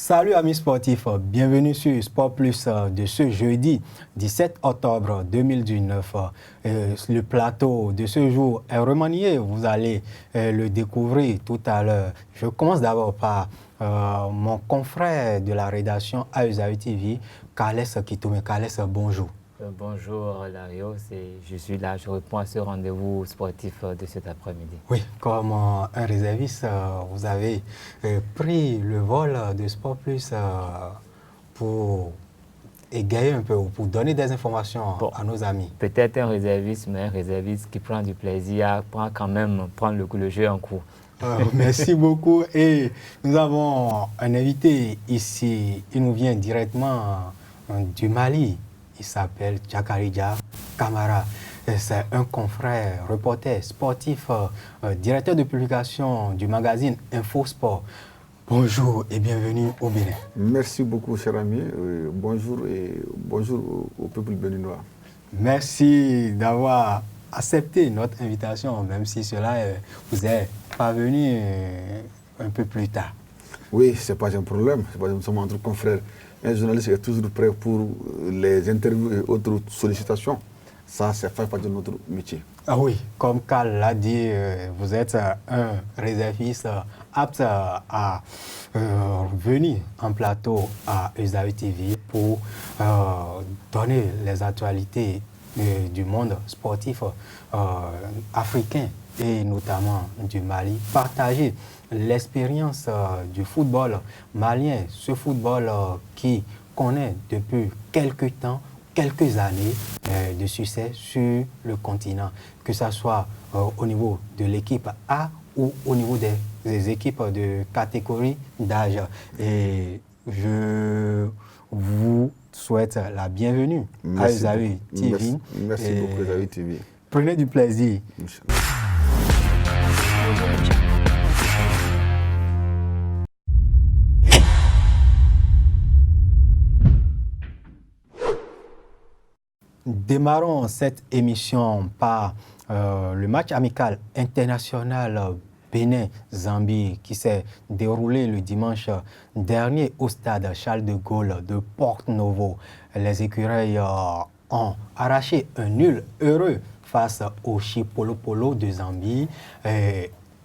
Salut amis sportifs, bienvenue sur Sport Plus de ce jeudi 17 octobre 2019. Le plateau de ce jour est remanié, vous allez le découvrir tout à l'heure. Je commence d'abord par mon confrère de la rédaction AESAU TV, Carles Kitoume. Carles, bonjour. Bonjour Lario, je suis là, je réponds à ce rendez-vous sportif de cet après-midi. Oui, comme un réserviste, vous avez pris le vol de Sport Plus pour égayer un peu, pour donner des informations à nos amis. Peut-être un réserviste, mais un réserviste qui prend du plaisir, prend quand même prendre le jeu en cours. Merci beaucoup. Et nous avons un invité ici, il nous vient directement du Mali. Il s'appelle Djakarija Kamara. C'est un confrère, reporter sportif, directeur de publication du magazine InfoSport. Bonjour et bienvenue au Bénin. Merci beaucoup, cher ami. Bonjour et bonjour au peuple béninois. Merci d'avoir accepté notre invitation, même si cela vous est parvenu un peu plus tard. Oui, ce n'est pas un problème. Nous sommes entre confrères. Un journaliste est toujours prêt pour les interviews et autres sollicitations. Ça fait partie de notre métier. Ah oui, comme Karl l'a dit, vous êtes un réserviste apte à venir en plateau à AESAU TV pour donner les actualités du monde sportif africain et notamment du Mali, partager l'expérience du football malien, ce football qui connaît depuis quelques temps, quelques années de succès sur le continent, que ce soit au niveau de l'équipe A ou au niveau des équipes de catégorie d'âge. Et je vous souhaite la bienvenue à AESAU TV. Merci beaucoup, AESAU TV. Prenez du plaisir. Démarrons cette émission par le match amical international Bénin-Zambie qui s'est déroulé le dimanche dernier au stade Charles de Gaulle de Porto-Novo. Les écureuils ont arraché un nul heureux face au Chipolo-Polo de Zambie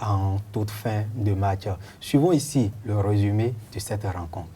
en toute fin de match. Suivons ici le résumé de cette rencontre.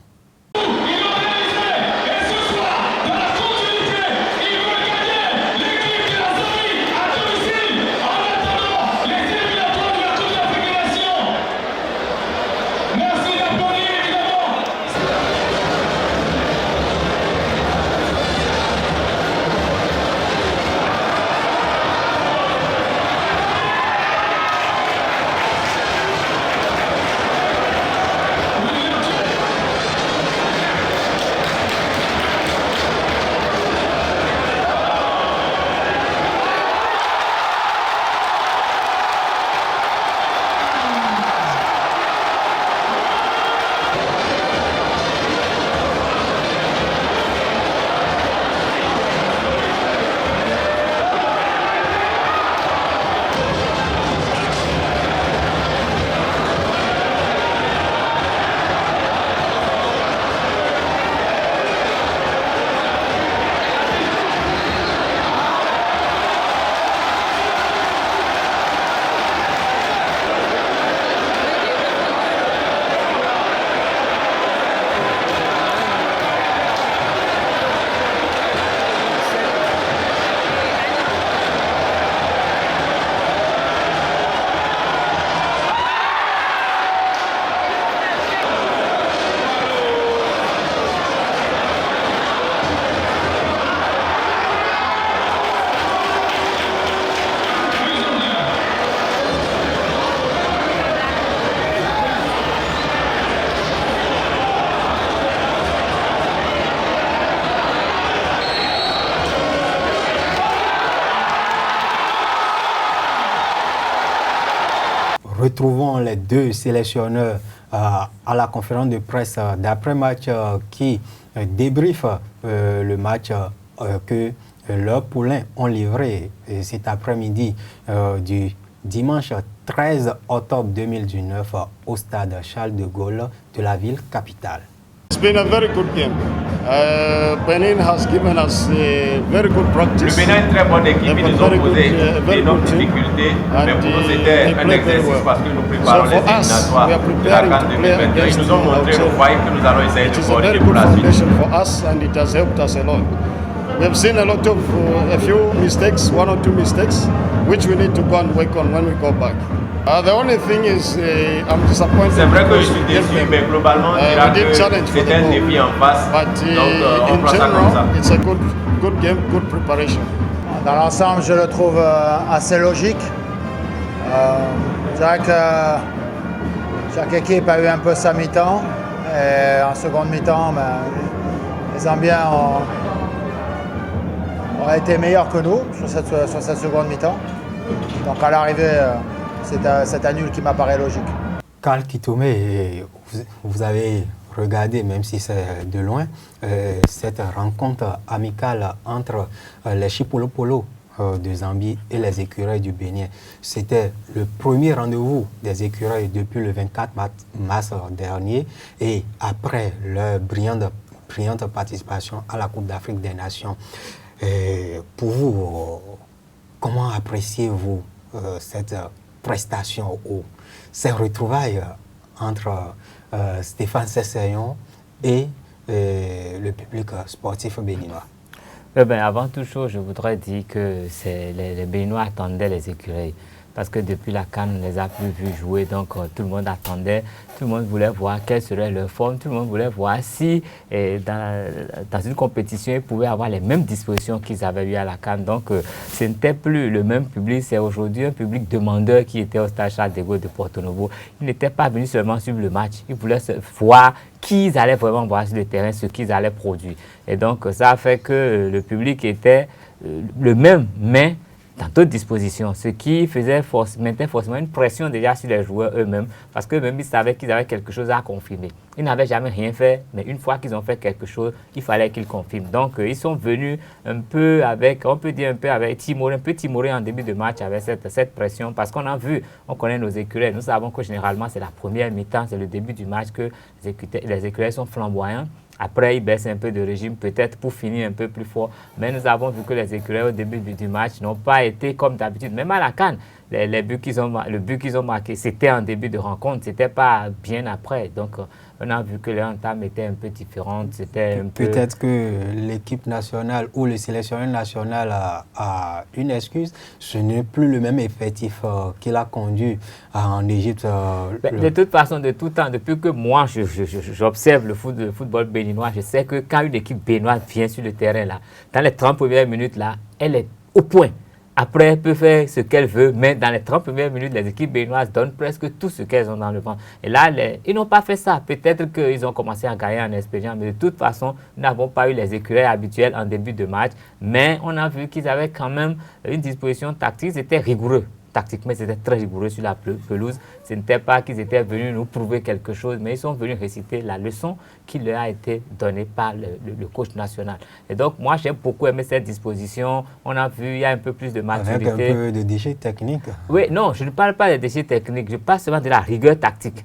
Retrouvons les deux sélectionneurs à la conférence de presse d'après-match qui débriefent le match que leurs poulains ont livré cet après-midi du dimanche 13 octobre 2019 au stade Charles de Gaulle de la ville capitale. been a very good game. Benin has given us a very good practice. Le Bénin est une très bonne équipe, ils nous ont posé d'énormes difficultés, mais pour nous c'était un exercice parce que nous préparons les éliminatoires de la CAN 2022. Ils nous ont montré le foyer que nous allons essayer de corriger pour la suite. For us, and it has helped us a lot. We have seen a lot of a few mistakes, 1 or 2 mistakes, which we need to go and work on when we go back. The only thing is, I'm disappointed. C'est vrai que je suis déçu, mais globalement, c'est un défi en face. Donc, on prend ça comme ça. It's a good game, good preparation. Dans l'ensemble, je le trouve assez logique. Je dirais que chaque équipe a eu un peu sa mi-temps. Et en seconde mi-temps, les Zambiens ont été meilleurs que nous sur cette seconde mi-temps. Donc à l'arrivée, c'est un nul qui m'apparaît logique. Carl Kitome, vous avez regardé, même si c'est de loin, cette rencontre amicale entre les Chipolopolo de Zambie et les écureuils du Bénin. C'était le premier rendez-vous des écureuils depuis le 24 mars dernier et après leur brillante participation à la Coupe d'Afrique des Nations. Pour vous, comment appréciez-vous cette prestation ou ces retrouvailles entre Stéphane Sesseyon et le public sportif béninois? Avant toute chose, je voudrais dire que les Béninois attendaient les écureuils. Parce que depuis la CAN, on ne les a plus vus jouer, donc tout le monde attendait, tout le monde voulait voir quelle serait leur forme, tout le monde voulait voir si dans une compétition, ils pouvaient avoir les mêmes dispositions qu'ils avaient eues à la CAN. Donc ce n'était plus le même public, c'est aujourd'hui un public demandeur qui était au stade Charles de Gaulle de Porto Novo. Ils n'étaient pas venus seulement suivre le match, ils voulaient voir qui ils allaient vraiment voir sur le terrain, ce qu'ils allaient produire. Et donc ça a fait que le public était le même, mais dans d'autres dispositions, ce qui mettait forcément une pression déjà sur les joueurs eux-mêmes, parce qu'eux-mêmes, ils savaient qu'ils avaient quelque chose à confirmer. Ils n'avaient jamais rien fait, mais une fois qu'ils ont fait quelque chose, il fallait qu'ils confirment. Donc, ils sont venus un peu avec, on peut dire un peu avec timoré en début de match avec cette pression, parce qu'on a vu, on connaît nos écureuils, nous savons que généralement, c'est la première mi-temps, c'est le début du match que les écureuils sont flamboyants. Après, ils baissent un peu de régime, peut-être pour finir un peu plus fort. Mais nous avons vu que les écureuils au début du match n'ont pas été comme d'habitude. Même à la CAN, le but qu'ils ont marqué, c'était en début de rencontre, c'était pas bien après. Donc, on a vu que l'entame était un peu différente. Peut-être que l'équipe nationale ou le sélectionneur national a une excuse. Ce n'est plus le même effectif qu'il a conduit en Égypte. De toute façon, de tout temps, depuis que moi j'observe le football béninois, je sais que quand une équipe béninoise vient sur le terrain, là, dans les 30 premières minutes, là, elle est au point. Après, elle peut faire ce qu'elle veut, mais dans les 30 premières minutes, les équipes béninoises donnent presque tout ce qu'elles ont dans le ventre. Et là, ils n'ont pas fait ça. Peut-être qu'ils ont commencé à gagner en expérience, mais de toute façon, nous n'avons pas eu les écureuils habituels en début de match. Mais on a vu qu'ils avaient quand même une disposition tactique, c'était rigoureux. Tactiquement, c'était très rigoureux sur la pelouse. Ce n'était pas qu'ils étaient venus nous prouver quelque chose, mais ils sont venus réciter la leçon qui leur a été donnée par le coach national. Et donc, moi, j'ai beaucoup aimé cette disposition. On a vu, il y a un peu plus de maturité. Avec un peu de déchets techniques. Oui, non, je ne parle pas des déchets techniques, je parle seulement de la rigueur tactique.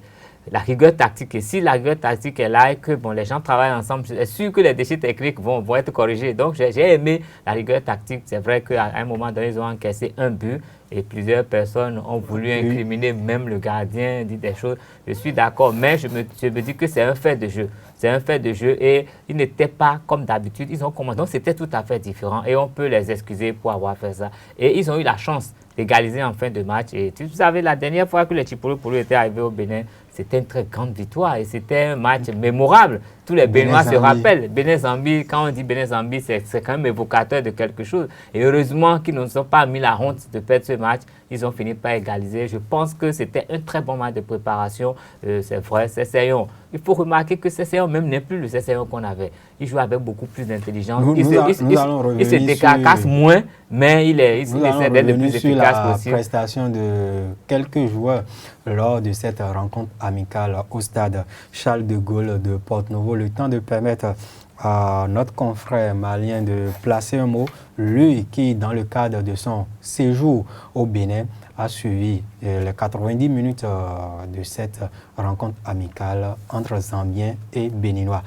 La rigueur tactique, et si la rigueur tactique est là et que les gens travaillent ensemble, je suis sûr que les déchets techniques vont être corrigés. Donc, j'ai aimé la rigueur tactique. C'est vrai qu'à un moment donné, ils ont encaissé un but et plusieurs personnes ont voulu incriminer même le gardien, dit des choses. Je suis d'accord, mais je me dis que c'est un fait de jeu. C'est un fait de jeu et ils n'étaient pas comme d'habitude. Ils ont commencé, donc c'était tout à fait différent et on peut les excuser pour avoir fait ça. Et ils ont eu la chance d'égaliser en fin de match. Et vous savez, la dernière fois que les Chipolopolo étaient arrivés au Bénin, c'était une très grande victoire et c'était un match mémorable. Tous les Béninois se rappellent. Bénin-Zambie, quand on dit Bénin-Zambie, c'est quand même évocateur de quelque chose. Et heureusement qu'ils ne se sont pas mis la honte de perdre ce match. Ils ont fini par égaliser. Je pense que c'était un très bon match de préparation. C'est vrai, Sesseyon. Il faut remarquer que Sesseyon même n'est plus le Sesseyon qu'on avait. Il joue avec beaucoup plus d'intelligence. Il se décarcasse moins, mais il essaie d'être le plus efficace possible. La prestation de quelques joueurs lors de cette rencontre amicale au stade Charles de Gaulle de Porto Novo, le temps de permettre à notre confrère malien de placer un mot, lui qui, dans le cadre de son séjour au Bénin, a suivi les 90 minutes de cette rencontre amicale entre Zambiens et Béninois.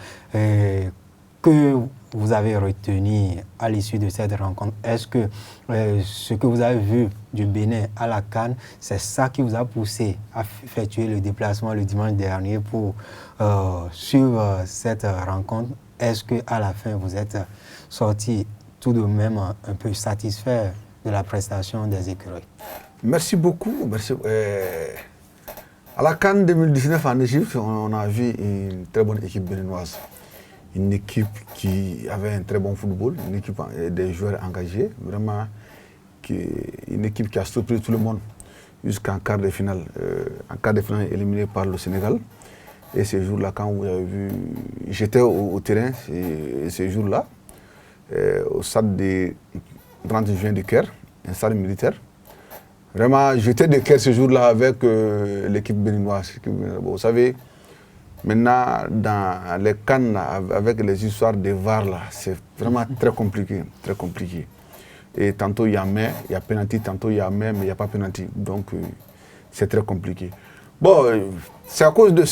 Que vous avez retenu à l'issue de cette rencontre? Est-ce que ce que vous avez vu du Bénin à la CAN, c'est ça qui vous a poussé à effectuer le déplacement le dimanche dernier pour suivre cette rencontre? Est-ce qu'à la fin, vous êtes sorti tout de même un peu satisfait de la prestation des écureuils? Merci beaucoup. Merci. À la CAN 2019 en Égypte, on a vu une très bonne équipe béninoise. Une équipe qui avait un très bon football, une équipe des joueurs engagés, vraiment une équipe qui a surpris tout le monde jusqu'en quart de finale. En quart de finale, éliminé par le Sénégal. Et ce jour-là, quand vous avez vu, j'étais au terrain ce jour-là, au stade de 30 juin de Caire, un stade militaire. Vraiment, j'étais de Caire ce jour-là avec l'équipe béninoise. Vous savez, maintenant, dans les CAN, avec les histoires de VAR, c'est vraiment très compliqué, très compliqué. Et tantôt il y a main, il y a penalty, tantôt il y a main, mais il n'y a pas penalty. Donc, c'est très compliqué. Bon, c'est à cause de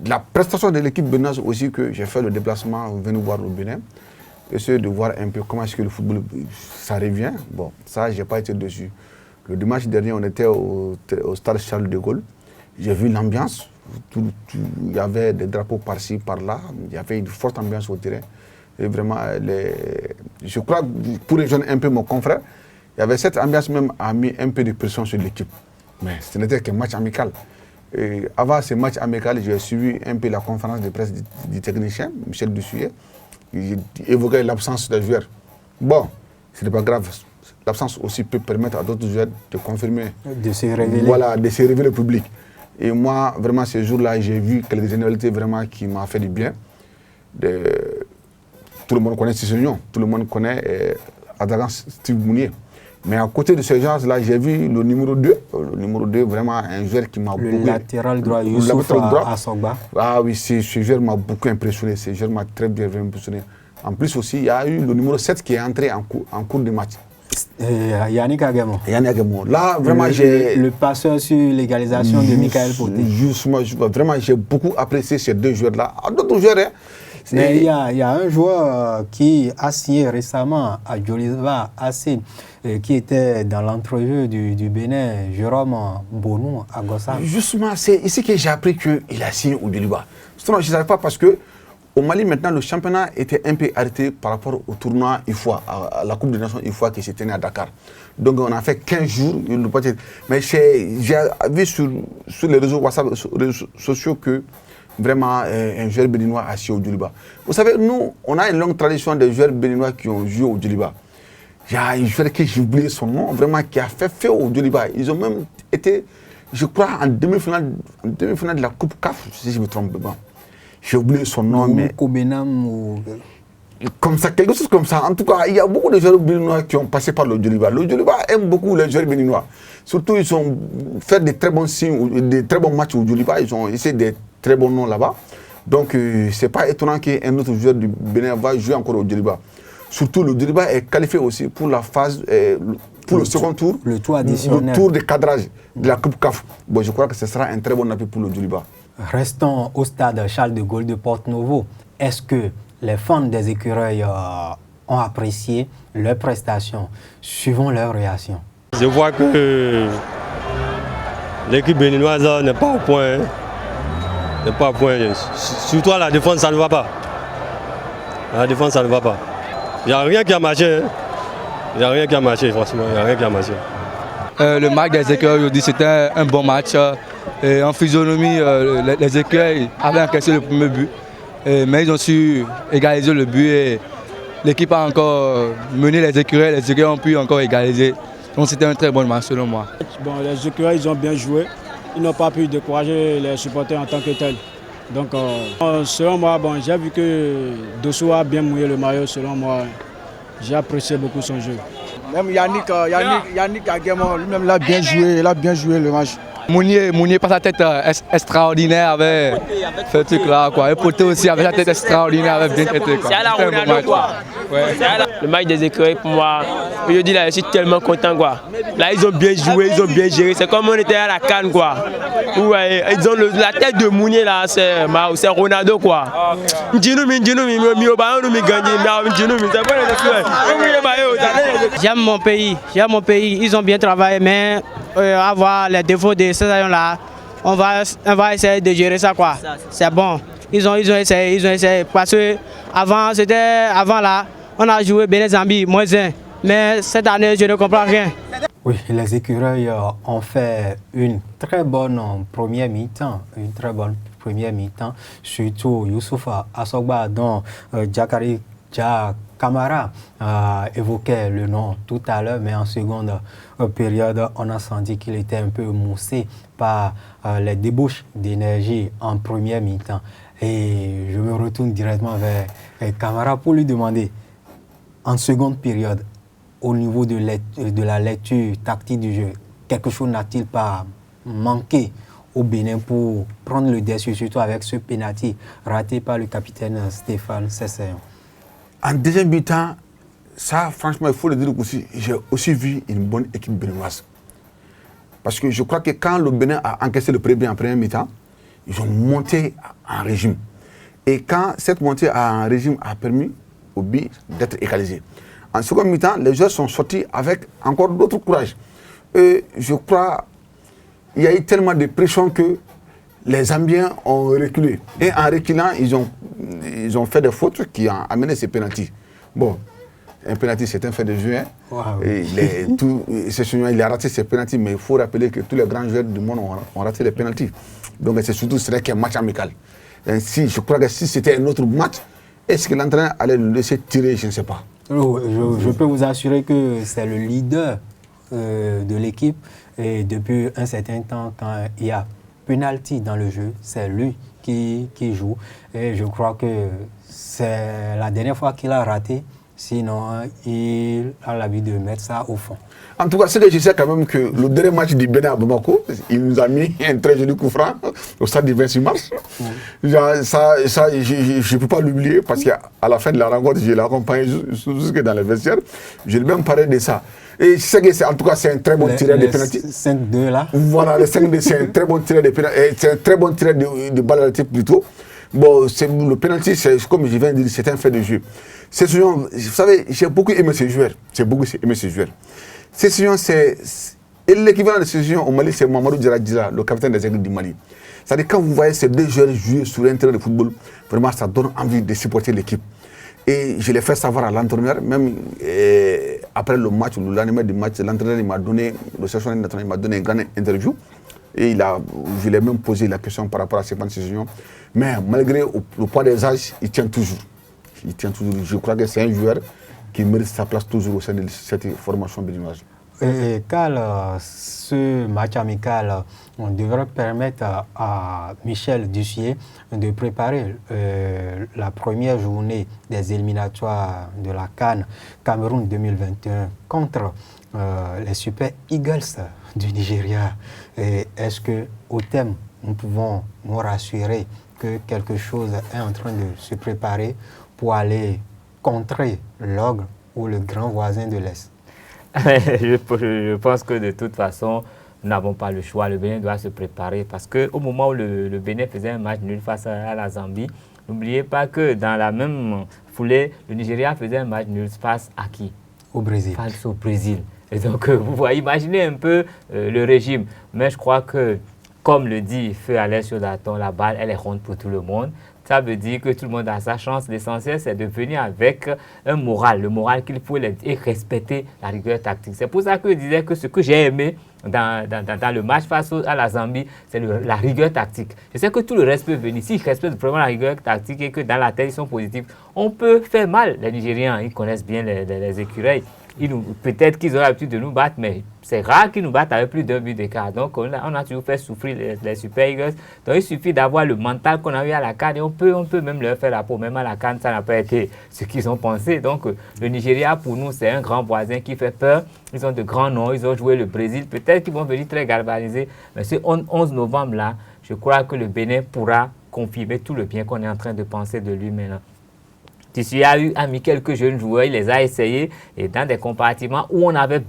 la prestation de l'équipe béninoise aussi que j'ai fait le déplacement, venu voir le Bénin. Essayer de voir un peu comment est-ce que le football, ça revient. Bon, ça, je n'ai pas été dessus. Le dimanche dernier, on était au stade Charles de Gaulle. J'ai vu l'ambiance. Il y avait des drapeaux par-ci, par-là. Il y avait une forte ambiance au terrain. Et vraiment, je crois, pour rejoindre un peu mon confrère, il y avait cette ambiance même a mis un peu de pression sur l'équipe. Mais ce n'était qu'un match amical. Et avant ce match amical, j'ai suivi un peu la conférence de presse du technicien, Michel Dussuyer. Il évoquait l'absence des joueurs. Bon, ce n'est pas grave. L'absence aussi peut permettre à d'autres joueurs de confirmer. De se révéler. Voilà, de se révéler au public. Et moi, vraiment, ce jour-là, j'ai vu quelques généralités vraiment qui m'ont fait du bien. Tout le monde connaît Cicélion, tout le monde connaît Adagan Steve Mounier. Mais à côté de ces gens-là, j'ai vu le numéro 2. Le numéro 2, vraiment un joueur qui m'a beaucoup... Le latéral droit, Youssouf Assogba. Ah oui, ce joueur m'a beaucoup impressionné. Ce joueur m'a très bien impressionné. En plus aussi, il y a eu le numéro 7 qui est entré en cours de match. Yannick Aguemo. Yannick Aguemo. Là, vraiment, j'ai... Le passeur sur l'égalisation de Michael Poté. Justement, vraiment, j'ai beaucoup apprécié ces deux joueurs-là. D'autres joueurs, hein. Mais il y a un joueur qui a signé récemment à Djoliba AC, qui était dans l'entrevue du Bénin, Jérôme Bonou à Gossam. Justement, c'est ici que j'ai appris qu'il a signé au Djoliba. Sinon, je ne savais pas parce que au Mali, maintenant, le championnat était un peu arrêté par rapport au tournoi IFOA, à la Coupe des Nations IFOA qui se tenait à Dakar. Donc, on a fait 15 jours. Mais j'ai vu sur les réseaux WhatsApp, sur les réseaux sociaux que vraiment un joueur béninois a signé au Djoliba. Vous savez, nous, on a une longue tradition des joueurs béninois qui ont joué au Djoliba. Il y a un joueur que j'ai oublié son nom, vraiment, qui a fait au Djoliba. Ils ont même été, je crois, en demi-finale de la Coupe CAF, si je me trompe pas. J'ai oublié son nom, mais... Comme ça, quelque chose comme ça. En tout cas, il y a beaucoup de joueurs béninois qui ont passé par le Djoliba. Le Djoliba aime beaucoup les joueurs béninois. Surtout, ils ont fait des très bons signes, des très bons matchs au Djoliba. Ils ont essayé des très bons noms là-bas. Donc, ce n'est pas étonnant qu'un autre joueur du Bénin va jouer encore au Djoliba. Surtout, le Djoliba est qualifié aussi pour la phase, pour le second tour. Le tour additionnel. Le tour de cadrage de la Coupe CAF. Bon, je crois que ce sera un très bon appui pour le Djoliba. Restons au stade Charles de Gaulle de Porto-Novo. Est-ce que les fans des écureuils ont apprécié leurs prestations? Suivons leur réaction. Je vois que l'équipe béninoise n'est pas au point. N'est pas au point. Surtout à la défense, ça ne va pas. À la défense, ça ne va pas. Il n'y a rien qui a marché. Il n'y a rien qui a marché, franchement. Il n'y a rien qui a marché. Le match des écureuils aujourd'hui, c'était un bon match. Et en physionomie, les écureuils avaient encaissé le premier but. Mais ils ont su égaliser le but et l'équipe a encore mené les écureuils ont pu encore égaliser. Donc c'était un très bon match selon moi. Bon, les écureuils ils ont bien joué, ils n'ont pas pu décourager les supporters en tant que tels. Donc selon moi, bon, j'ai vu que Dosso a bien mouillé le maillot, selon moi, j'ai apprécié beaucoup son jeu. Même Yannick Aguemo, lui-même, il a bien joué le match. Mounier passe sa tête extraordinaire avec ce truc-là, quoi. Et Poté aussi avec sa tête extraordinaire, avec bien traité, quoi. C'est à la Ronaldo, quoi. Ouais. Le match des écureuils, pour moi, je dis là, je suis tellement content, quoi. Là, ils ont bien joué, ils ont bien géré. C'est comme on était à la CAN, quoi. Ouais, ils ont la tête de Mounier, là, c'est Ronaldo, quoi. J'aime mon pays, ils ont bien travaillé, mais à voir les défauts de ces années-là, on va essayer de gérer ça, quoi. C'est bon, ils ont essayé, parce que avant là, on a joué Bénin-Zambie, -1, mais cette année, je ne comprends rien. Oui, les écureuils ont fait une très bonne première mi-temps, surtout Youssoufa Assogba, dont Jakari Kamara évoquait le nom tout à l'heure, mais en seconde période, on a senti qu'il était un peu moussé par les débauches d'énergie en première mi-temps. Et je me retourne directement vers Kamara pour lui demander, en seconde période, au niveau de la lecture tactique du jeu, quelque chose n'a-t-il pas manqué au Bénin pour prendre le dessus, surtout avec ce pénalty raté par le capitaine Stéphane Sesseyon? En deuxième mi-temps, ça, franchement, il faut le dire aussi, j'ai aussi vu une bonne équipe béninoise. Parce que je crois que quand le Bénin a encaissé le premier en première mi-temps, ils ont monté en régime. Et quand cette montée en régime a permis au BI d'être égalisé. En seconde mi-temps, les joueurs sont sortis avec encore d'autres courage. Et je crois qu'il y a eu tellement de pression que les Zambiens ont reculé. Et en reculant, ils ont fait des fautes qui ont amené ces pénaltys. Bon, un pénalty, c'est un fait de jeu. Hein. Wow. Il a raté ses pénaltys, mais il faut rappeler que tous les grands joueurs du monde ont raté les pénaltys. Donc c'est surtout qu'un match amical. Ainsi, je crois que si c'était un autre match, est-ce que l'entraîneur allait le laisser tirer? Je ne sais pas. Je peux vous assurer que c'est le leader de l'équipe et depuis un certain temps, quand il y a penalty dans le jeu, c'est lui qui joue. Et je crois que c'est la dernière fois qu'il a raté, sinon il a l'habitude de mettre ça au fond. En tout cas, ce que je sais quand même que le dernier match du Bénin à Bamako, il nous a mis un très joli coup franc au stade du 26 mars. Ça, je ne peux pas l'oublier parce qu'à la fin de la rencontre, je l'ai accompagné jusque dans les vestiaires. Je lui ai même parlé de ça. Et je sais que en tout cas, c'est un très bon tireur de pénalty. 5-2 là. Voilà, le 5-2, c'est un très bon tireur de pénalty. C'est un très bon tireur de balle arrêtée plutôt. Bon, le pénalty, comme je viens de dire, c'est un fait de jeu. Vous savez, j'ai beaucoup aimé ces joueurs. Sesseyon, c'est l'équivalent de Sesseyon au Mali, c'est Mamadou Djara, le capitaine des Aigles du Mali. C'est-à-dire quand vous voyez ces deux joueurs jouer sur un terrain de football, vraiment ça donne envie de supporter l'équipe. Et je l'ai fait savoir à l'entraîneur, même après le match, le lendemain du match, l'entraîneur m'a donné, le sélectionneur national m'a donné une grande interview. Et je l'ai même posé la question par rapport à cette Sesseyon. Mais malgré le poids des âges, il tient toujours. Je crois que c'est un joueur qui mérite sa place toujours au sein de cette formation béninoise. Et Karl, ce match amical, on devrait permettre à Michel Dussier de préparer la première journée des éliminatoires de la CAN Cameroun 2021 contre les Super Eagles du Nigeria. Est-ce qu'au thème, nous pouvons nous rassurer que quelque chose est en train de se préparer pour aller contrer l'ogre ou le grand voisin de l'Est? Je pense que de toute façon, nous n'avons pas le choix. Le Bénin doit se préparer parce qu'au moment où le Bénin faisait un match nul face à la Zambie, n'oubliez pas que dans la même foulée, le Nigeria faisait un match nul face à qui? Au Brésil. Face au Brésil. Et donc, vous voyez, imaginez un peu le régime. Mais je crois que, comme le dit Feu Alain Siodaton, la balle, elle est ronde pour tout le monde. Ça veut dire que tout le monde a sa chance. L'essentiel, c'est de venir avec un moral, le moral qu'il faut et respecter la rigueur tactique. C'est pour ça que je disais que ce que j'ai aimé dans le match face à la Zambie, c'est la rigueur tactique. Je sais que tout le reste peut venir. S'ils respectent vraiment la rigueur tactique et que dans la tête, ils sont positifs, on peut faire mal. Les Nigériens, ils connaissent bien les écureuils. peut-être qu'ils ont l'habitude de nous battre, mais c'est rare qu'ils nous battent avec plus d'un but d'écart. Donc, on a toujours fait souffrir les Super Eagles. Donc, il suffit d'avoir le mental qu'on a eu à la CAN et on peut même leur faire la peau. Même à la CAN, ça n'a pas été ce qu'ils ont pensé. Donc, le Nigeria, pour nous, c'est un grand voisin qui fait peur. Ils ont de grands noms. Ils ont joué le Brésil. Peut-être qu'ils vont venir très galvanisés. Mais ce 11 novembre-là, je crois que le Bénin pourra confirmer tout le bien qu'on est en train de penser de lui maintenant. Tissu a mis quelques jeunes joueurs, il les a essayés et dans des compartiments où on avait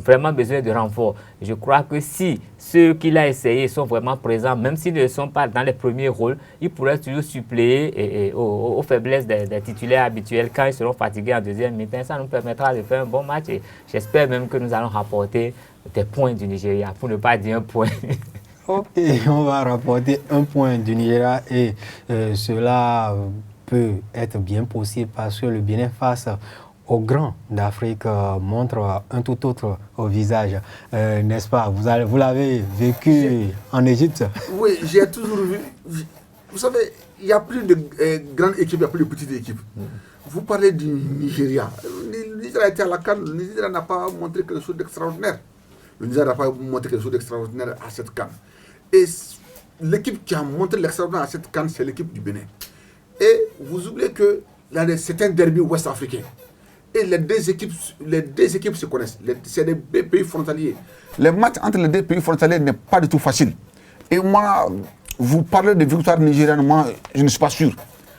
vraiment besoin de renfort. Je crois que si ceux qu'il a essayés sont vraiment présents, même s'ils ne sont pas dans les premiers rôles, ils pourraient toujours suppléer aux faiblesses des titulaires habituels quand ils seront fatigués en deuxième mi-temps. Ça nous permettra de faire un bon match et j'espère même que nous allons rapporter des points du Nigeria, pour ne pas dire un point. Ok, on va rapporter un point du Nigeria et cela peut être bien possible parce que le Bénin face aux grands d'Afrique montre un tout autre visage, n'est-ce pas? Vous l'avez vécu en Égypte? Oui, j'ai toujours vu. Vous savez, il n'y a plus de grandes équipes, il n'y a plus de petites équipes. Vous parlez du Nigeria. Le Nigeria a été à la CAN, le Nigeria n'a pas montré quelque chose d'extraordinaire. Le Nigeria n'a pas montré quelque chose d'extraordinaire à cette CAN. Et l'équipe qui a montré l'extraordinaire à cette CAN, c'est l'équipe du Bénin. Et vous oubliez que c'est un derby ouest-africain. Et les deux équipes se connaissent. C'est des pays frontaliers. Les matchs entre les deux pays frontaliers n'est pas du tout facile. Et moi, vous parlez de victoire nigérienne, moi, je ne suis pas sûr.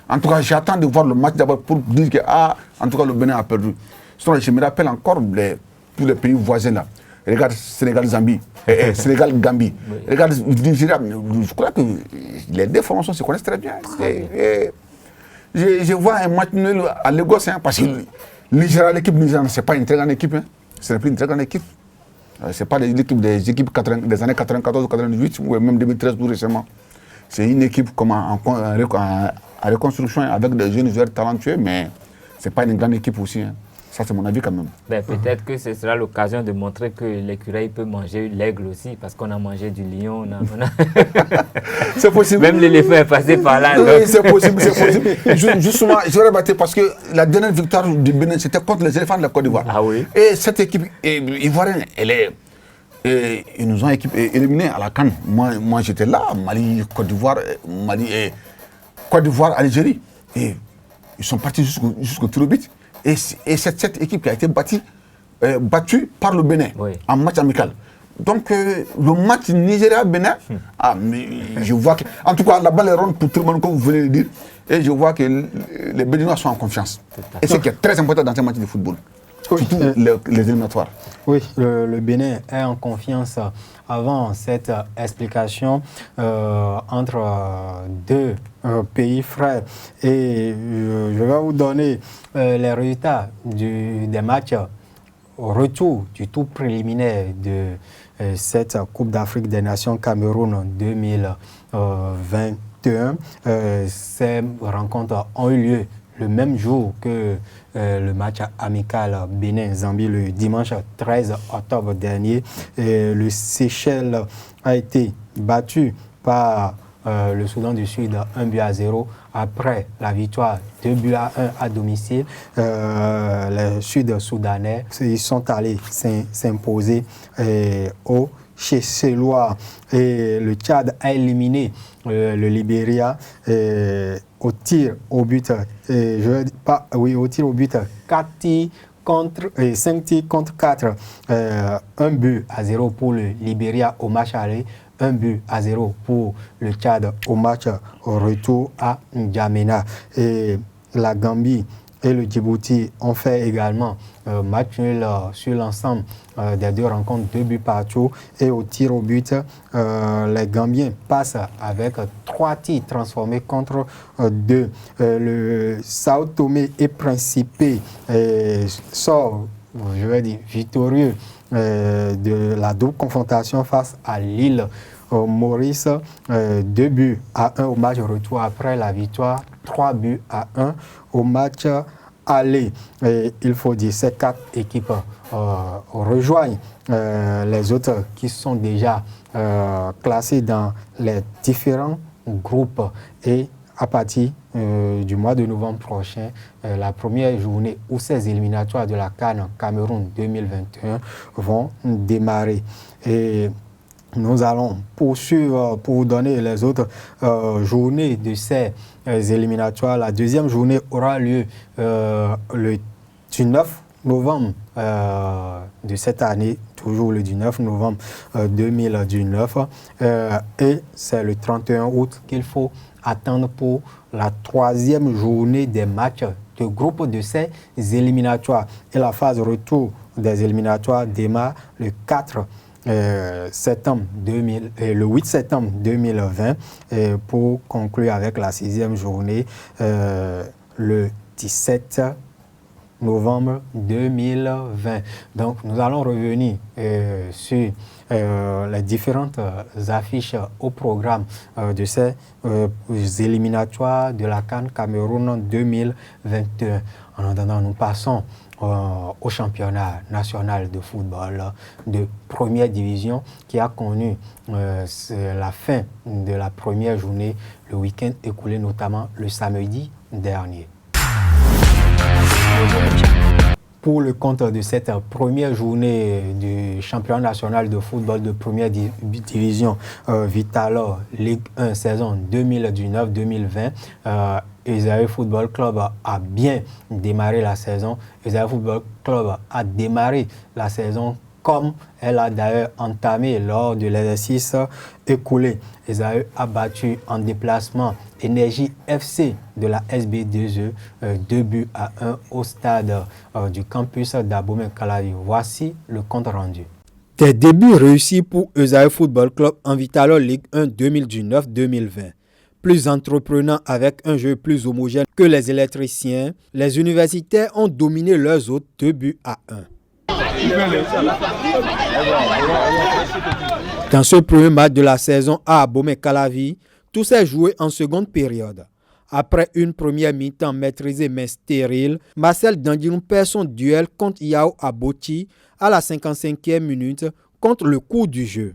En tout cas, j'attends de voir le match d'abord pour dire que, en tout cas, le Bénin a perdu. Sinon, je me rappelle encore tous les pays voisins là. Regarde Sénégal-Zambie, Sénégal-Gambie. Oui. Regarde Nigeria. Je crois que les deux formations se connaissent très bien. Je vois un match nul à Lagos, parce que l'équipe nigériane, ce n'est pas une très grande équipe. Ce n'est plus une très grande équipe. Ce n'est pas l'équipe des équipes des années 94-98 ou même 2013 tout récemment. C'est une équipe en reconstruction avec des jeunes joueurs talentueux, mais ce n'est pas une grande équipe aussi. Ça, c'est mon avis quand même. Ben, peut-être que ce sera l'occasion de montrer que l'écureuil peut manger l'aigle aussi, parce qu'on a mangé du lion. C'est possible. Même l'éléphant est passé par là. Oui, c'est possible, c'est possible. Justement, je vais rebattre parce que la dernière victoire du Bénin, c'était contre les éléphants de la Côte d'Ivoire. Ah oui. Et cette équipe ivoirienne, ils nous ont éliminés à la CAN. Moi j'étais là, Mali, Côte d'Ivoire, Algérie. Et ils sont partis jusqu'au tir au but. Et c'est cette équipe qui a été battue par le Bénin en match amical. Donc le match Nigeria-Bénin, je vois que, en tout cas la balle est ronde pour tout le monde comme vous venez de dire, et je vois que les Béninois sont en confiance. Et c'est ce qui est très important dans un match de football, surtout les éliminatoires. Oui, le Bénin est en confiance avant cette explication entre deux pays frères. Et je vais vous donner les résultats des matchs au retour du tour préliminaire de cette Coupe d'Afrique des Nations Cameroun 2021. Ces rencontres ont eu lieu le même jour que le match amical Bénin-Zambie le dimanche 13 octobre dernier. Le Seychelles a été battu par le Soudan du Sud 1-0 après la victoire 2-1 à domicile. Les Sud-Soudanais, ils sont allés s'imposer au Chécélois et le Tchad a éliminé le Libéria au tir au but. Au tir au but 5 tirs contre 4. 1-0 pour le Libéria au match aller. 1-0 pour le Tchad au match au retour à N'Djamena. Et la Gambie et le Djibouti ont fait également match nul sur l'ensemble des deux rencontres, 2 buts partout. Et au tir au but, les Gambiens passent avec 3 tirs transformés contre 2. Le Sao Tomé et Principe sort, je vais dire, victorieux de la double confrontation face à l'île Maurice, 2-1 au match retour après la victoire, 3-1 au match aller. Et il faut dire ces 4 équipes rejoignent les autres qui sont déjà classés dans les différents groupes et à partir du mois de novembre prochain, la première journée où ces éliminatoires de la CAN Cameroun 2021 vont démarrer. Et nous allons poursuivre pour vous donner les autres journées de ces éliminatoires. La deuxième journée aura lieu le 19 novembre de cette année, toujours le 19 novembre 2019. Et c'est le 31 août qu'il faut attendre pour la troisième journée des matchs de groupe de ces éliminatoires. Et la phase retour des éliminatoires démarre le 8 septembre 2020 pour conclure avec la sixième journée le 17 novembre 2020. Donc nous allons revenir sur les différentes affiches au programme de ces éliminatoires de la CAN Cameroun 2021. En attendant, nous passons au championnat national de football de première division qui a connu la fin de la première journée le week-end écoulé, notamment le samedi dernier. Pour le compte de cette première journée du championnat national de football de première division Vital'Or Ligue 1 saison 2019-2020, Esaü Football Club a bien démarré la saison. Esaü Football Club a démarré la saison comme elle a d'ailleurs entamé lors de l'exercice écoulé. Esaü a battu en déplacement Énergie FC de la SB2E 2-1 au stade du campus d'Abomey-Calavi. Voici le compte rendu. Des débuts réussis pour Esaü Football Club en Vital'Or Ligue 1 2019-2020. Plus entreprenant avec un jeu plus homogène que les électriciens, les universitaires ont dominé leurs hôtes 2-1. Dans ce premier match de la saison à Abomey-Calavi, tout s'est joué en seconde période. Après une première mi-temps maîtrisée mais stérile, Marcel Dandinou perd son duel contre Yao Aboti à la 55e minute contre le cours du jeu.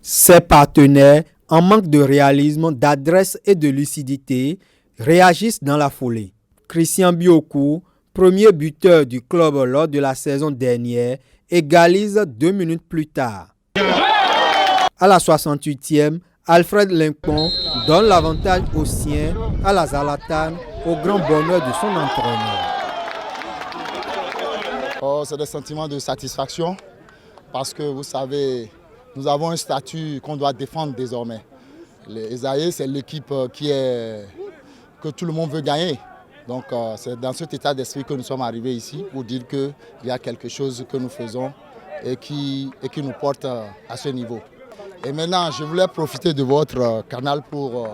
Ses partenaires, en manque de réalisme, d'adresse et de lucidité, réagissent dans la foulée. Christian Biokou, premier buteur du club lors de la saison dernière, égalise 2 minutes plus tard. À la 68e, Alfred Limpon donne l'avantage aux siens à la Zlatan au grand bonheur de son entraîneur. C'est des sentiments de satisfaction parce que vous savez, nous avons un statut qu'on doit défendre désormais. Les Esaü, c'est l'équipe que tout le monde veut gagner. Donc c'est dans cet état d'esprit que nous sommes arrivés ici pour dire qu'il y a quelque chose que nous faisons et qui nous porte à ce niveau. Et maintenant, je voulais profiter de votre canal pour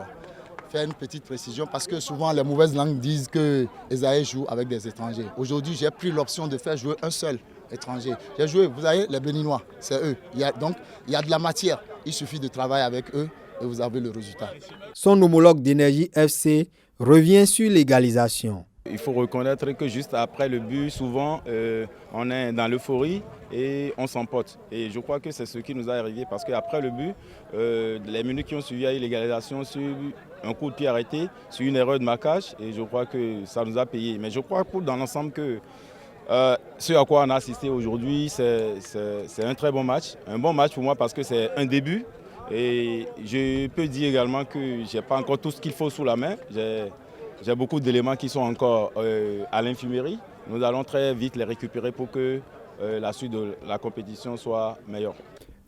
faire une petite précision parce que souvent les mauvaises langues disent que Esaü joue avec des étrangers. Aujourd'hui, j'ai pris l'option de faire jouer un seul étranger. J'ai joué, vous savez, les Béninois, c'est eux. Donc il y a de la matière, il suffit de travailler avec eux et vous avez le résultat. Son homologue d'Énergie FC revient sur l'égalisation. Il faut reconnaître que juste après le but, souvent, on est dans l'euphorie et on s'emporte. Et je crois que c'est ce qui nous a arrivé parce qu'après le but, les minutes qui ont suivi à l'égalisation sur un coup de pied arrêté, sur une erreur de marquage, et je crois que ça nous a payé. Mais je crois que dans l'ensemble que ce à quoi on a assisté aujourd'hui, c'est un très bon match. Un bon match pour moi parce que c'est un début. Et je peux dire également que je n'ai pas encore tout ce qu'il faut sous la main. J'ai beaucoup d'éléments qui sont encore à l'infirmerie. Nous allons très vite les récupérer pour que la suite de la compétition soit meilleure.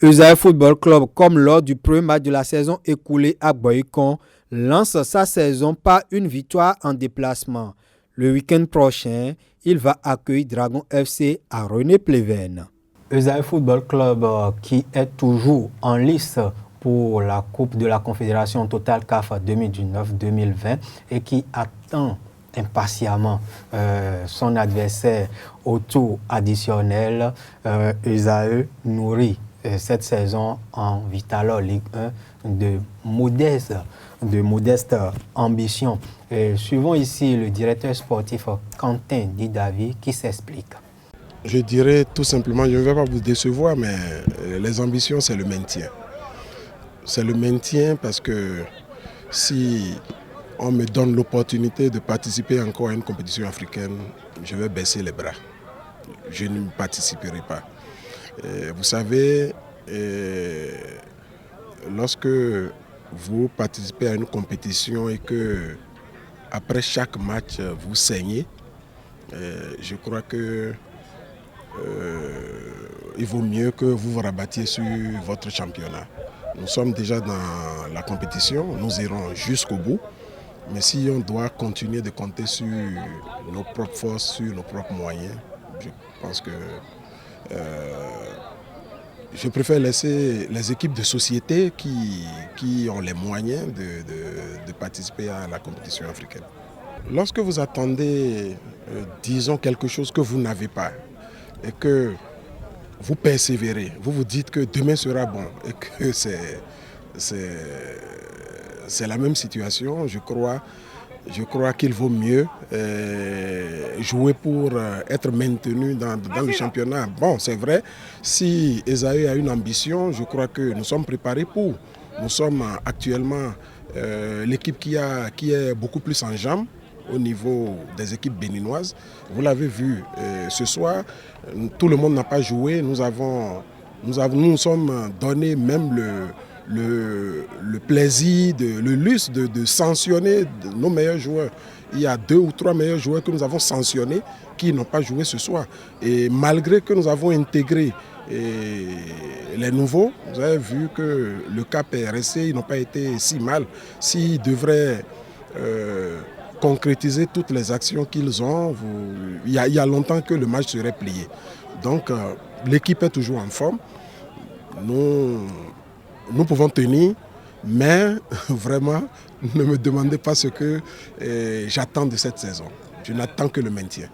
Esaü Football Club, comme lors du premier match de la saison écoulée à Boycon, lance sa saison par une victoire en déplacement. Le week-end prochain, il va accueillir Dragon FC à René-Pleven. Esaü Football Club qui est toujours en lice pour la Coupe de la Confédération Total CAF 2019-2020 et qui attend impatiemment son adversaire au tour additionnel. Esaü nourrit cette saison en Vital'Or Ligue 1 de modestes ambitions. Suivons ici le directeur sportif Quentin Didavi qui s'explique. Je dirais tout simplement, je ne vais pas vous décevoir, mais les ambitions, c'est le maintien. c'est le maintien parce que si on me donne l'opportunité de participer encore à une compétition africaine, je vais baisser les bras. Je ne participerai pas. Vous savez, lorsque vous participez à une compétition et que après chaque match vous saignez, je crois que il vaut mieux que vous vous rabattiez sur votre championnat. Nous sommes déjà dans la compétition, nous irons jusqu'au bout. Mais si on doit continuer de compter sur nos propres forces, sur nos propres moyens, je pense que je préfère laisser les équipes de société qui ont les moyens de participer à la compétition africaine. Lorsque vous attendez, disons, quelque chose que vous n'avez pas et que vous persévérez, vous vous dites que demain sera bon et que c'est la même situation, je crois qu'il vaut mieux jouer pour être maintenu dans le championnat. Bon, c'est vrai, si Esaü a une ambition, je crois que nous sommes préparés pour. Nous sommes actuellement l'équipe qui est beaucoup plus en jambes au niveau des équipes béninoises. Vous l'avez vu ce soir, tout le monde n'a pas joué. Nous nous sommes donné même le plaisir, le luxe de sanctionner nos meilleurs joueurs. Il y a 2 ou 3 meilleurs joueurs que nous avons sanctionnés qui n'ont pas joué ce soir. Et malgré que nous avons intégré les nouveaux, vous avez vu que le cap est resté, ils n'ont pas été si mal. S'ils devraient concrétiser toutes les actions qu'ils ont, il y a longtemps que le match serait plié. Donc l'équipe est toujours en forme. Nous pouvons tenir, mais vraiment, ne me demandez pas ce que j'attends de cette saison. Je n'attends que le maintien.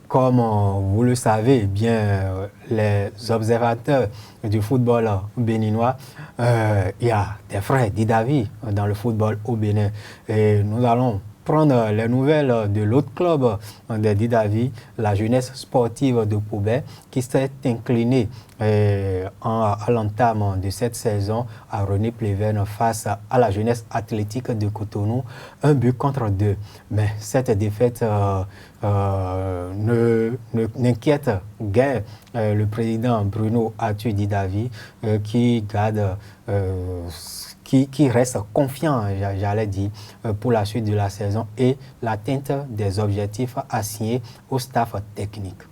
Comme vous le savez, bien les observateurs du football béninois, il y a des frères Didavi dans le football au Bénin. Et nous allons prendre les nouvelles de l'autre club de Didavi, la jeunesse sportive de Poubet, qui s'est inclinée à l'entame de cette saison à René Pleven face à la jeunesse athlétique de Cotonou, 1-2. Mais cette défaite n'inquiète guère le président Bruno Atu Didavi qui garde qui reste confiant, j'allais dire, pour la suite de la saison et l'atteinte des objectifs assignés au staff technique.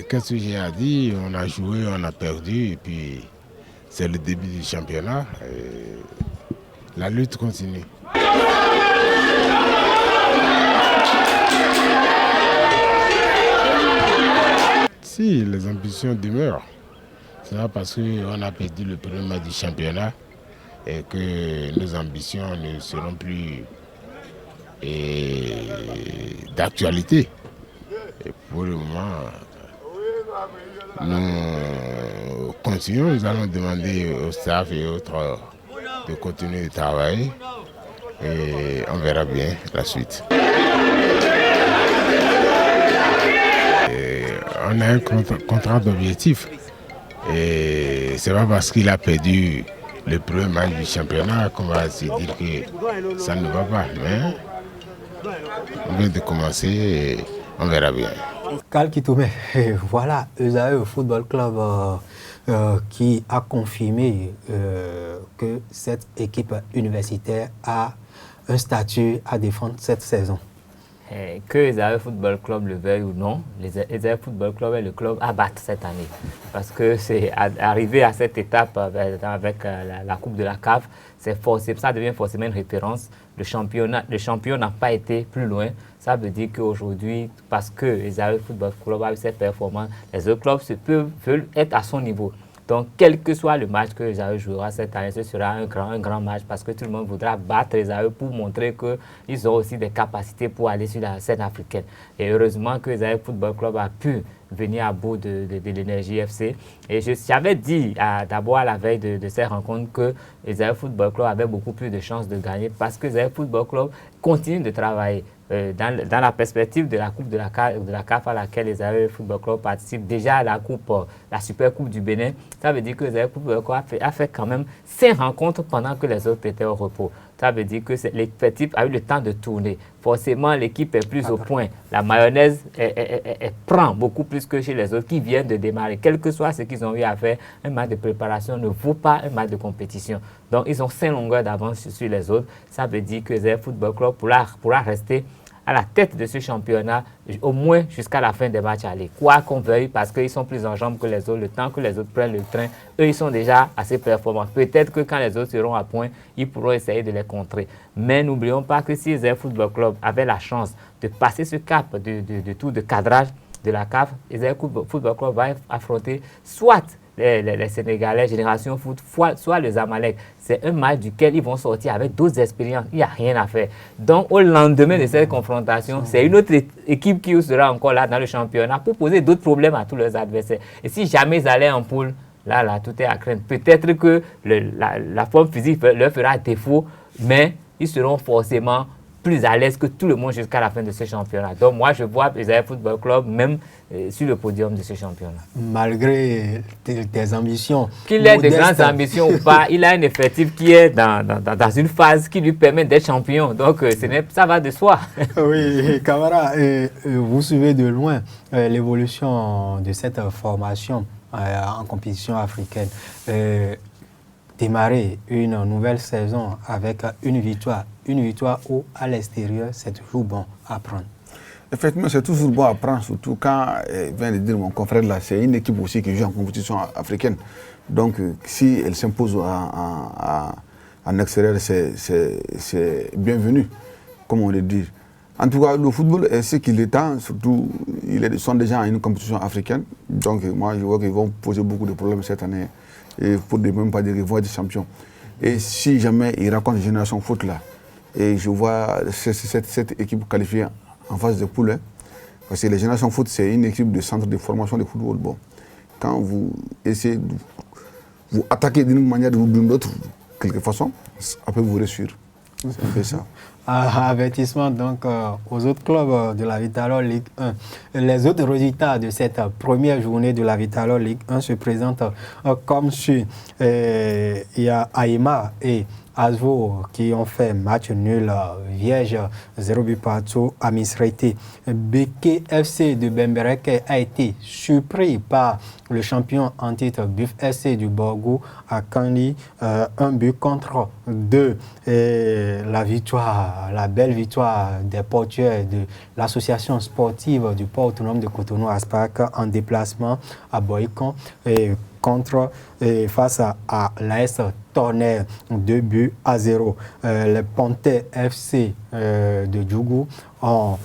Qu'est-ce que j'ai à dire? On a joué, on a perdu, et puis c'est le début du championnat. Et la lutte continue. Si, les ambitions demeurent. C'est pas parce qu'on a perdu le premier match du championnat et que nos ambitions ne seront plus d'actualité. Et pour le moment, nous continuons, nous allons demander au staff et autres de continuer de travailler et on verra bien la suite. On a un contrat d'objectif et c'est pas parce qu'il a perdu le premier match du championnat qu'on va se dire que ça ne va pas. Mais on vient de commencer et on verra bien. Cal Kitome, voilà, Esaü Football Club qui a confirmé que cette équipe universitaire a un statut à défendre cette saison. Que Esaü Football Club le veuille ou non, Esaü Football Club est le club à battre cette année. Parce que c'est arrivé à cette étape avec la Coupe de la CAF, ça devient forcément une référence. Le champion n'a pas été plus loin. Ça veut dire qu'aujourd'hui, parce que Esaü Football Club a eu cette performance, les autres clubs veulent être à son niveau. Donc, quel que soit le match que Esaü jouera cette année, ce sera un grand match parce que tout le monde voudra battre Esaü pour montrer qu'ils ont aussi des capacités pour aller sur la scène africaine. Et heureusement que Esaü Football Club a pu venir à bout de l'Énergie FC. Et j'avais dit d'abord à la veille de ces rencontres que Esaü Football Club avait beaucoup plus de chances de gagner parce que Esaü Football Club continue de travailler. Dans la perspective de la Coupe de la CAF à laquelle Esaü Football Club participe déjà à la Super Coupe du Bénin, ça veut dire que Esaü Football Club a fait quand même 5 rencontres pendant que les autres étaient au repos. Ça veut dire que l'effectif a eu le temps de tourner. Forcément, l'équipe est plus au point. La mayonnaise prend beaucoup plus que chez les autres qui viennent de démarrer. Quel que soit ce qu'ils ont eu à faire, un match de préparation ne vaut pas un match de compétition. Donc, ils ont 5 longueurs d'avance sur les autres. Ça veut dire que Esaü Football Club pourra rester à la tête de ce championnat, au moins jusqu'à la fin des matchs allés. Quoi qu'on veuille, parce qu'ils sont plus en jambes que les autres, le temps que les autres prennent le train, eux, ils sont déjà assez performants. Peut-être que quand les autres seront à point, ils pourront essayer de les contrer. Mais n'oublions pas que si Esaü Football Club avait la chance de passer ce cap de tour de cadrage de la CAF, Esaü Football Club va affronter soit les Sénégalais, Génération Foot, soit les Zamalek. C'est un match duquel ils vont sortir avec d'autres expériences. Il n'y a rien à faire. Donc, au lendemain de cette confrontation, c'est une autre équipe qui sera encore là dans le championnat pour poser d'autres problèmes à tous leurs adversaires. Et si jamais ils allaient en poule, là, tout est à craindre. Peut-être que la forme physique leur fera défaut, mais ils seront forcément plus à l'aise que tout le monde jusqu'à la fin de ce championnat. Donc moi, je vois Esaü Football Club même sur le podium de ce championnat. Malgré tes ambitions. Qu'il ait de grandes ambitions ou pas, il a un effectif qui est dans une phase qui lui permet d'être champion. Donc ça va de soi. Oui, Camara, vous suivez de loin l'évolution de cette formation en compétition africaine. Démarrer une nouvelle saison avec une victoire ou à l'extérieur, c'est toujours bon à prendre. Effectivement, c'est toujours bon à prendre, surtout quand, vient de dire mon confrère là, c'est une équipe aussi qui joue en compétition africaine. Donc, si elle s'impose en extérieur, c'est bienvenu, comme on le dit. En tout cas, le football est ce qu'il est temps, surtout, ils sont déjà en une compétition africaine. Donc, moi, je vois qu'ils vont poser beaucoup de problèmes cette année. Et pour ne même pas dire qu'ils vont être champions. Et si jamais ils racontent Génération Foot là, et je vois cette équipe qualifiée en phase de poule, parce que les Génération Foot, c'est une équipe de centre de formation de football. Bon, quand vous essayez de vous attaquer d'une manière ou d'une autre, de quelque façon, ça peut vous réussir. C'est un peu ça. Avertissement donc aux autres clubs de la Vital'Or Ligue 1. Les autres résultats de cette première journée de la Vital'Or Ligue 1 se présentent comme suit. Il y a Aïma et Asvo qui ont fait match nul vierge 0 but partout à Misrete. Beke FC de Bemberek a été surpris par le champion en titre Buff FC du Borgou à Kandi, 1 but contre 2. Et la belle victoire des portuaires de l'association sportive du port autonome de Cotonou Aspac en déplacement à Boïcon face à l'AS Tonnerre, 2 buts à 0. Les Panthères FC de Djougou ont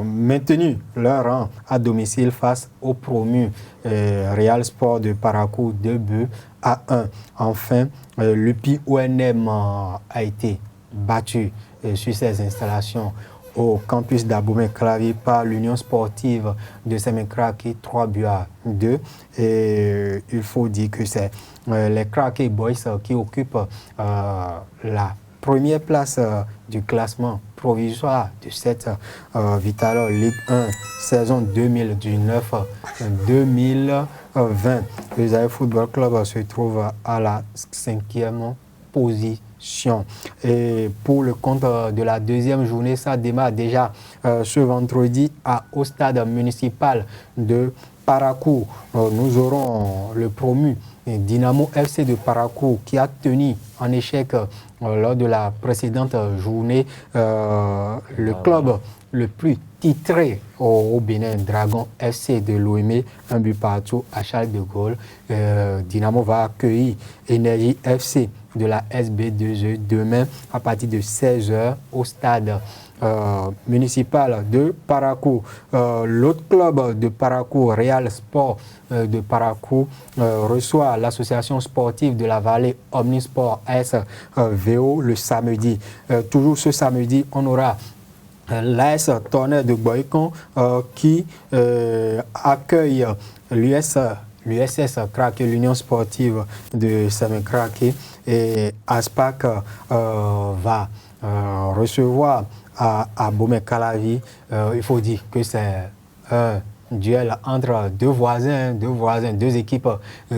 maintenu leur rang à domicile face au promu Real Sport de Parakou, 2 buts à 1. Enfin, l'UPI ONM a été battu sur ses installations au campus d'Abomey-Clavier par l'Union sportive de Semen-Kraki, 3 buts à 2. Et il faut dire que c'est les Kraki Boys qui occupent la première place du classement provisoire de cette Vital'Or Ligue 1 saison 2019-2020. Le Esaü Football Club se trouve à la 5e position. Et pour le compte de la deuxième journée, ça démarre déjà ce vendredi au stade municipal de Parakou. Nous aurons le promu Dynamo FC de Parakou qui a tenu en échec lors de la précédente journée le club le plus titré au Bénin, Dragon FC de Lomé, 1 but partout à Charles de Gaulle. Dynamo va accueillir Énergie FC de la SB2E demain à partir de 16h au stade municipal de Parakou. L'autre club de Parakou, Real Sport de Parakou, reçoit l'association sportive de la vallée Omnisport SVO le samedi. Toujours ce samedi, on aura l'AS Tonnerre de Boycon qui accueille l'USS Craqué, l'Union sportive de Saint-Craqué, et Aspac va recevoir à Bomé-Calavi. Il faut dire que c'est un duel entre deux équipes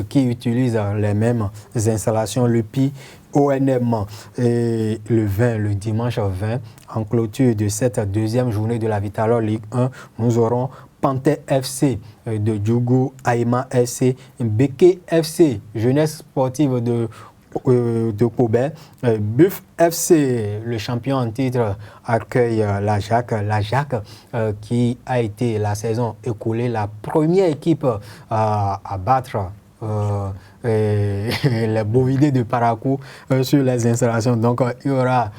qui utilisent les mêmes installations. Le PI ONM et le dimanche 20, en clôture de cette deuxième journée de la Vitalor Ligue 1, nous aurons Panthère FC de Djougou, Aïma FC, Beke FC, Jeunesse sportive de Kobe, Buff FC, le champion en titre, accueille la Jacques qui a été la saison écoulée la première équipe à battre les Bovidés de Parakou sur les installations. Donc il y aura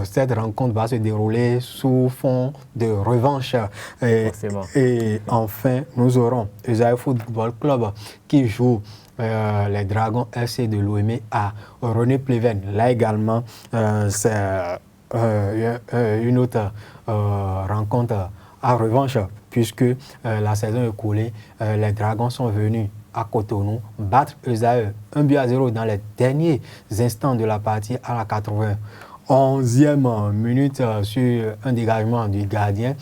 cette rencontre va se dérouler sous fond de revanche. Et enfin, nous aurons Esaïe Football Club qui joue les Dragons FC de l'OME à René Pleven. Là également, c'est une autre rencontre à revanche, puisque la saison écoulée, les Dragons sont venus à Cotonou battre Esaïe 1-0 dans les derniers instants de la partie à la 91e minute sur un dégagement du gardien.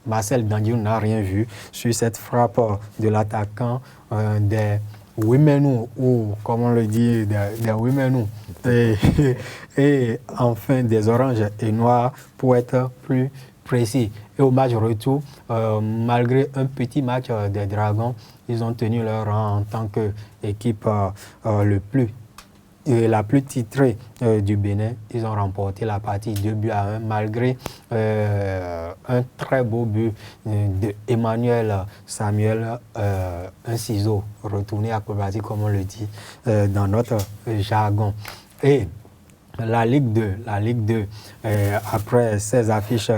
Marcel Dandiou n'a rien vu sur cette frappe de l'attaquant des Ouimenou, ou comme on le dit, des Ouimenou. Et enfin des oranges et noirs pour être plus précis. Et au match retour, malgré un petit match des Dragons, ils ont tenu leur rang en tant qu'équipe la plus titrée du Bénin. Ils ont remporté la partie 2-1 malgré un très beau but d'Emmanuel Samuel, un ciseau retourné acrobatique comme on le dit dans notre jargon. Et la Ligue 2, après 16 affiches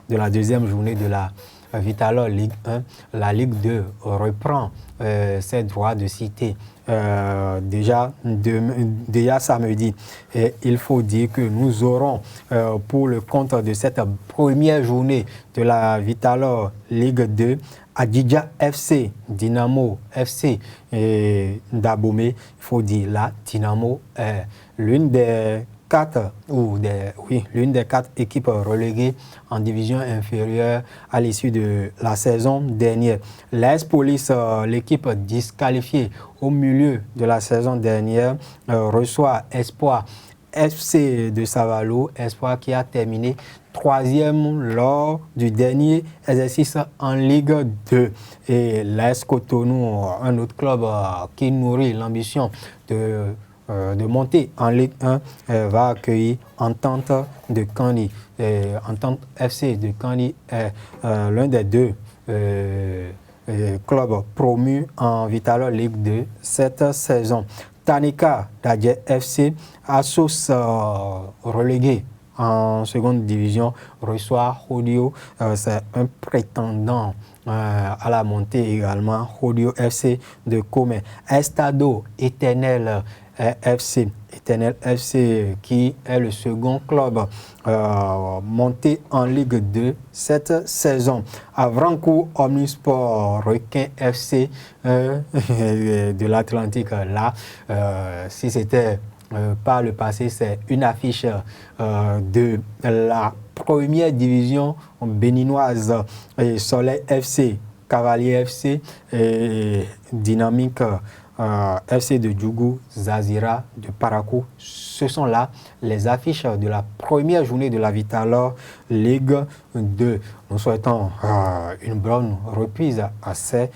de la deuxième journée de la Vitalor Ligue 1, la Ligue 2 reprend ses droits de cité déjà samedi. Et il faut dire que nous aurons pour le compte de cette première journée de la Vitalor Ligue 2, Adidja FC, Dynamo FC et Dabomé. Il faut dire là, Dynamo est l'une des quatre équipes reléguées en division inférieure à l'issue de la saison dernière. L'AS Police, l'équipe disqualifiée au milieu de la saison dernière, reçoit Espoir FC de Savalo, Espoir qui a terminé 3e lors du dernier exercice en Ligue 2. Et l'AS Cotonou, un autre club qui nourrit l'ambition de monter en Ligue 1, va accueillir Entente de Kani. Entente FC de Kani est l'un des deux clubs promus en Vitalor Ligue 2 cette saison. Tanika d'Adje FC, Assos relégué en seconde division, reçoit Hodio. C'est un prétendant à la montée également, Hodio FC de Comé. Estado Éternel FC qui est le second club monté en Ligue 2 cette saison. Avrancourt Omnisport Requin FC de l'Atlantique. Là, si c'était par le passé, c'est une affiche de la première division béninoise. Soleil FC, Cavalier FC et Dynamique FC de Djougou, Zazira de Parakou. Ce sont là les affiches de la première journée de la Vitalor Ligue 2. Nous souhaitons une bonne reprise à ces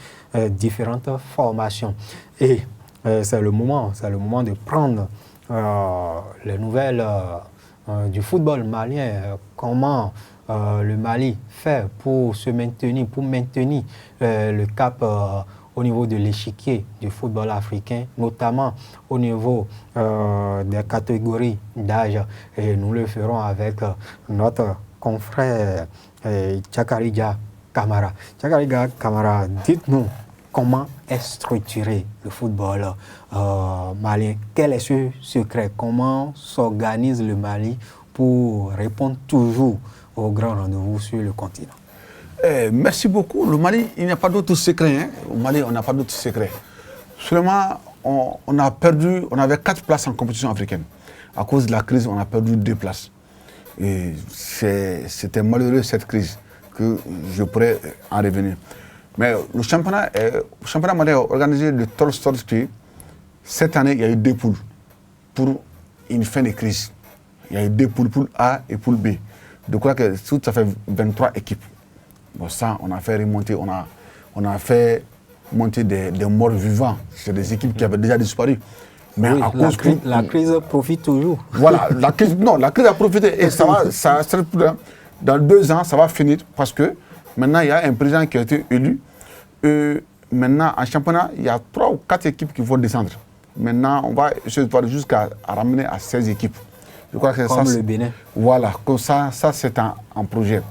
différentes formations. Et c'est le moment de prendre les nouvelles du football malien. Comment le Mali fait pour se maintenir, pour maintenir le cap au niveau de l'échiquier du football africain, notamment au niveau des catégories d'âge. Et nous le ferons avec notre confrère Tchakariga Kamara. Tchakariga Kamara, dites-nous comment est structuré le football malien? Quel est ce secret? Comment s'organise le Mali pour répondre toujours aux grands rendez-vous sur le continent? Merci beaucoup. Le Mali, il n'y a pas d'autre secret. Hein. Au Mali, on n'a pas d'autre secret. Seulement, on a perdu, on avait 4 places en compétition africaine. À cause de la crise, on a perdu 2 places. Et c'était malheureux cette crise, que je pourrais en revenir. Mais le championnat malien est organisé de telle sorte que cette année, il y a eu 2 poules pour une fin de crise. Il y a eu 2 poules, poule A et poule B. Je crois que tout ça fait 23 équipes. Bon, ça, on a fait remonter, on a fait monter des morts vivants. C'est des équipes qui avaient déjà disparu. Mais oui, à cause la crise profite toujours. Voilà, la crise a profité. Et dans 2 ans, ça va finir parce que maintenant, il y a un président qui a été élu. Maintenant, en championnat, il y a 3 ou 4 équipes qui vont descendre. Maintenant, on va jusqu'à ramener à 16 équipes. Je crois que comme le Bénin. Voilà, comme ça c'est un projet.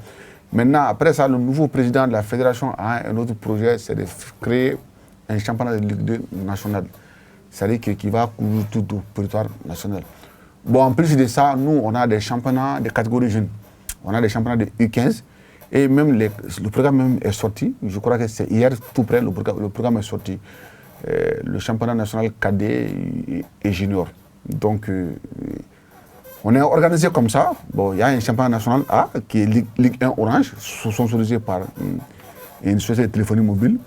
Maintenant, après ça, le nouveau président de la fédération a un autre projet, c'est de créer un championnat de Ligue 2 national. C'est-à-dire qui va couvrir tout le territoire national. Bon, en plus de ça, nous, on a des championnats de catégorie jeunes. On a des championnats de U15. Et même le programme même est sorti. Je crois que c'est hier, tout près, le programme est sorti. Le championnat national cadet et junior. Donc, on est organisé comme ça. Bon, il y a un championnat national A qui est Ligue 1 Orange, sponsorisé par une société de téléphonie mobile.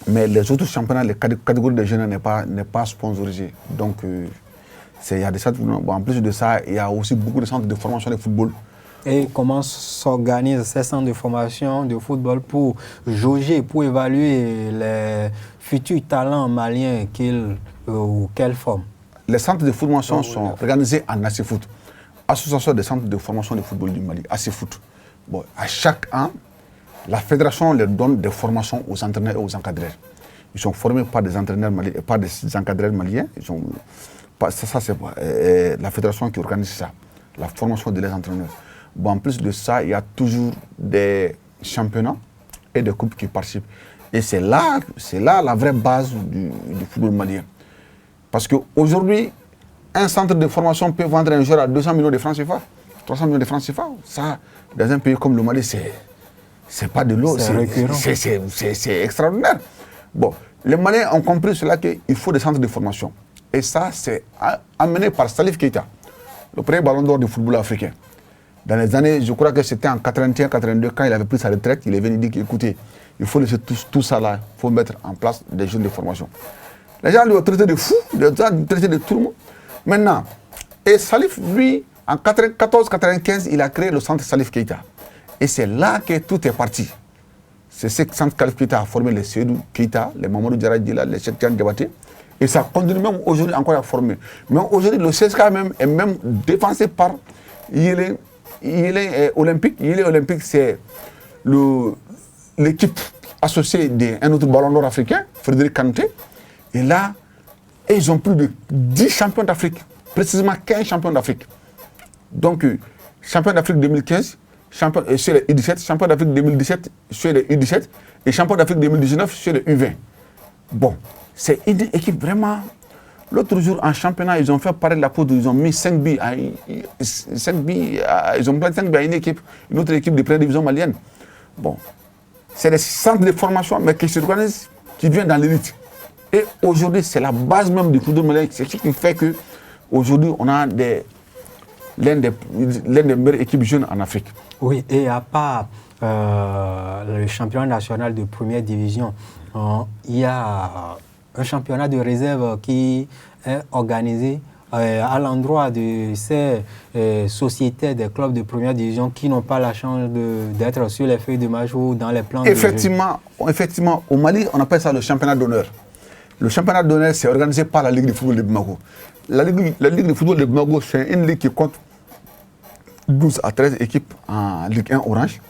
Mais les autres championnats, les catégories de jeunes n'est pas sponsorisé. Donc, il y a des centres. Bon, en plus de ça, il y a aussi beaucoup de centres de formation de football. Et comment s'organisent ces centres de formation de football pour jauger, pour évaluer les futurs talents maliens ou quelle forme? Les centres de formation sont organisés en ACFoot, Association des centres de formation de football du Mali, ACFoot. Bon, à chaque an, la fédération leur donne des formations aux entraîneurs et aux encadreurs. Ils sont formés par des entraîneurs maliens, par des encadreurs maliens. Ça c'est la fédération qui organise ça, la formation des entraîneurs. Bon, en plus de ça, il y a toujours des championnats et des coupes qui participent. Et c'est là la vraie base du football malien. Parce qu'aujourd'hui, un centre de formation peut vendre un joueur à 200 millions de francs CFA, 300 millions de francs CFA. Ça, dans un pays comme le Mali, c'est pas de l'eau, c'est extraordinaire. Bon, les Maliens ont compris cela qu'il faut des centres de formation. Et ça, c'est amené par Salif Keita, le premier ballon d'or du football africain. Dans les années, je crois que c'était en 81-82, quand il avait pris sa retraite, il est venu dire qu'écoutez, il faut laisser tout ça là, il faut mettre en place des jeunes de formation. Les gens lui ont traité de fou, ils ont traité de tout le monde. Maintenant, et Salif, lui, en 94-95, il a créé le centre Salif Keita. Et c'est là que tout est parti. C'est ce centre Salif Keita a formé les Seydou Keita, les Mamadou Djaradjila, les Cheikh Tidiane Diabaté. Et ça continue même aujourd'hui encore à former. Mais aujourd'hui, le CSK même est même défensé par Yélé Olympique. Yélé Olympique, c'est l'équipe associée d'un autre ballon d'or africain, Frédéric Kanté. Et là, ils ont plus de 10 champions d'Afrique, précisément 15 champions d'Afrique. Donc, champion d'Afrique 2015, champion sur les U17, champion d'Afrique 2017 sur les U17 et champion d'Afrique 2019 sur les U20. Bon, c'est une équipe vraiment. L'autre jour, en championnat, ils ont fait pareil de la poudre, ils ont mis 5 billes à ils ont plein 5 billes à une autre équipe de première division malienne. Bon, c'est des centres de formation, mais qui s'organisent, qui viennent dans l'élite. Et aujourd'hui, c'est la base même du football malien. C'est ce qui fait qu'aujourd'hui, on a l'une des meilleures équipes jeunes en Afrique. Oui, et à part le championnat national de première division, il y a un championnat de réserve qui est organisé à l'endroit de ces sociétés des clubs de première division qui n'ont pas la chance d'être sur les feuilles de match ou dans les plans effectivement, au Mali, on appelle ça le championnat d'honneur. Le championnat d'honneur, c'est organisé par la Ligue de football de Bamako. La Ligue de football de Bamako, c'est une ligue qui compte 12 à 13 équipes en Ligue 1 Orange.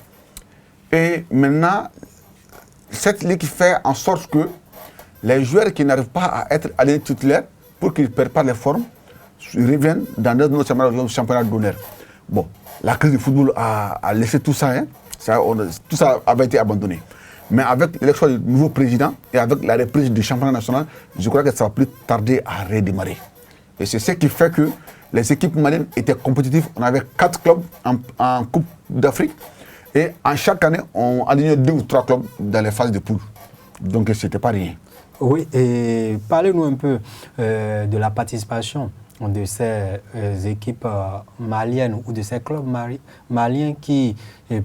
Et maintenant, cette ligue fait en sorte que les joueurs qui n'arrivent pas à être alignés titulaires pour qu'ils ne perdent pas les formes, reviennent dans notre championnat d'honneur. Bon, la crise du football a laissé tout ça, hein. Tout ça avait été abandonné. Mais avec l'élection du nouveau président et avec la reprise du championnat national, je crois que ça va plus tarder à redémarrer. Et c'est ce qui fait que les équipes maliennes étaient compétitives. On avait 4 clubs en Coupe d'Afrique. Et en chaque année, on alignait 2 ou 3 clubs dans les phases de poule. Donc ce n'était pas rien. Oui, et parlez-nous un peu de la participation de ces équipes maliennes ou de ces clubs maliens qui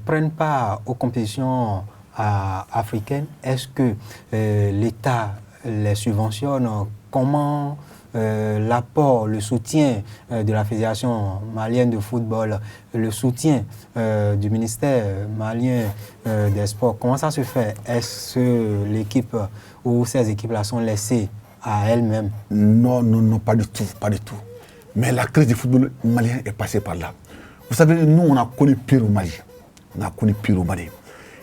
prennent part aux compétitions africaines. Est-ce que l'État les subventionne? Comment l'apport, le soutien de la Fédération malienne de football, le soutien du ministère malien des sports, comment ça se fait? Est-ce que l'équipe ou ces équipes-là sont laissées à elles-mêmes? Non, pas du tout. Mais la crise du football malien est passée par là. Vous savez, nous, on a connu pire au Mali.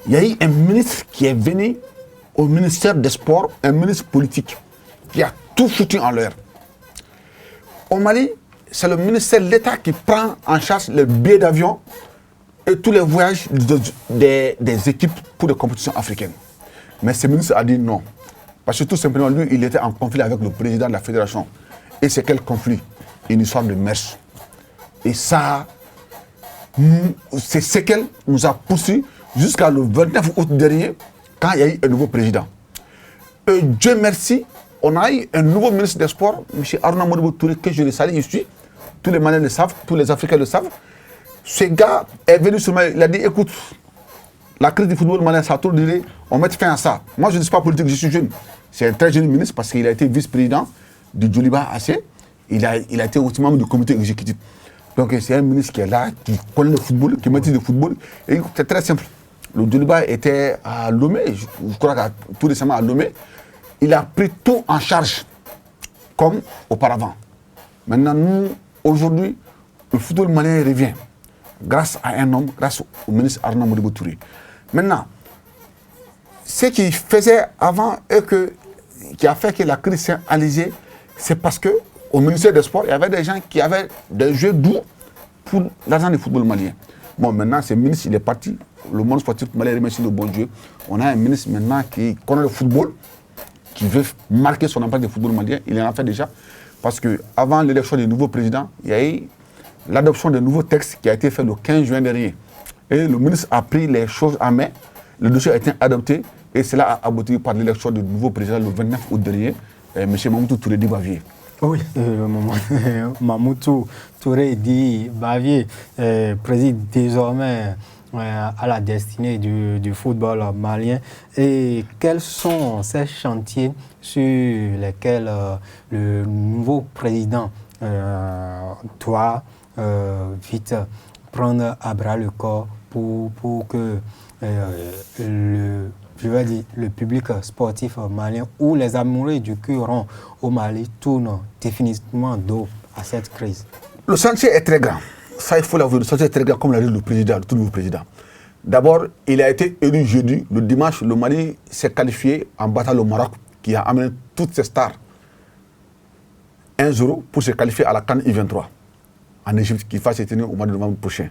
Il y a eu un ministre qui est venu au ministère des Sports, un ministre politique, qui a tout foutu en l'air. Au Mali, c'est le ministère de l'État qui prend en charge les billets d'avion et tous les voyages des équipes pour les compétitions africaines. Mais ce ministre a dit non. Parce que tout simplement, lui, il était en conflit avec le président de la fédération. Et c'est quel conflit? Une histoire de mèche. Et ça, c'est ce qu'elle nous a poussé jusqu'à le 29 août dernier, quand il y a eu un nouveau président. Et Dieu merci, on a eu un nouveau ministre des Sports, M. Aruna Modibo Touré, que je le salue ici. Tous les Maliens le savent, tous les Africains le savent. Ce gars est venu sur moi, il a dit, écoute, la crise du football malien, ça a tout duré, on met fin à ça. Moi, je ne suis pas politique, je suis jeune. C'est un très jeune ministre parce qu'il a été vice-président du Djoliba AC. Il a été aussi membre du comité exécutif. Donc c'est un ministre qui est là, qui connaît le football, qui maîtrise le football. Et c'est très simple. Le Djoliba était à Lomé, je crois qu'à tout récemment à Lomé. Il a pris tout en charge, comme auparavant. Maintenant, nous, aujourd'hui, le football malien revient. Grâce à un homme, grâce au ministre Aruna Modibo Touré. Maintenant, ce qu'il faisait avant et qui a fait que la crise s'est allégée, c'est parce que au ministère des Sports, il y avait des gens qui avaient des jeux doux pour l'argent du football malien. Bon, maintenant, ce ministre, il est parti. Le monde sportif malien remercie le bon Dieu. On a un ministre maintenant qui connaît le football, qui veut marquer son impact du football malien. Il en a fait déjà. Parce qu'avant l'élection du nouveau président, il y a eu l'adoption d'un nouveau texte qui a été fait le 15 juin dernier. Et le ministre a pris les choses en main. Le dossier a été adopté. Et cela a abouti par l'élection du nouveau président le 29 août dernier, M. Mamoutou Touré Bavier. Oui, Mamoutou Touré Bavier préside désormais à la destinée du football malien. Et quels sont ces chantiers sur lesquels le nouveau président doit vite prendre à bras le corps pour que le public sportif malien ou les amoureux du cul rond au Mali tournent définitivement dos à cette crise? Le chantier est très grand. Ça, il faut l'avouer. Le chantier est très grand, comme l'a dit le président, le tout nouveau président. D'abord, il a été élu jeudi. Le dimanche, le Mali s'est qualifié en battant le Maroc, qui a amené toutes ses stars 1-0 pour se qualifier à la CAN I23 en Égypte, qui va se tenir au mois de novembre prochain.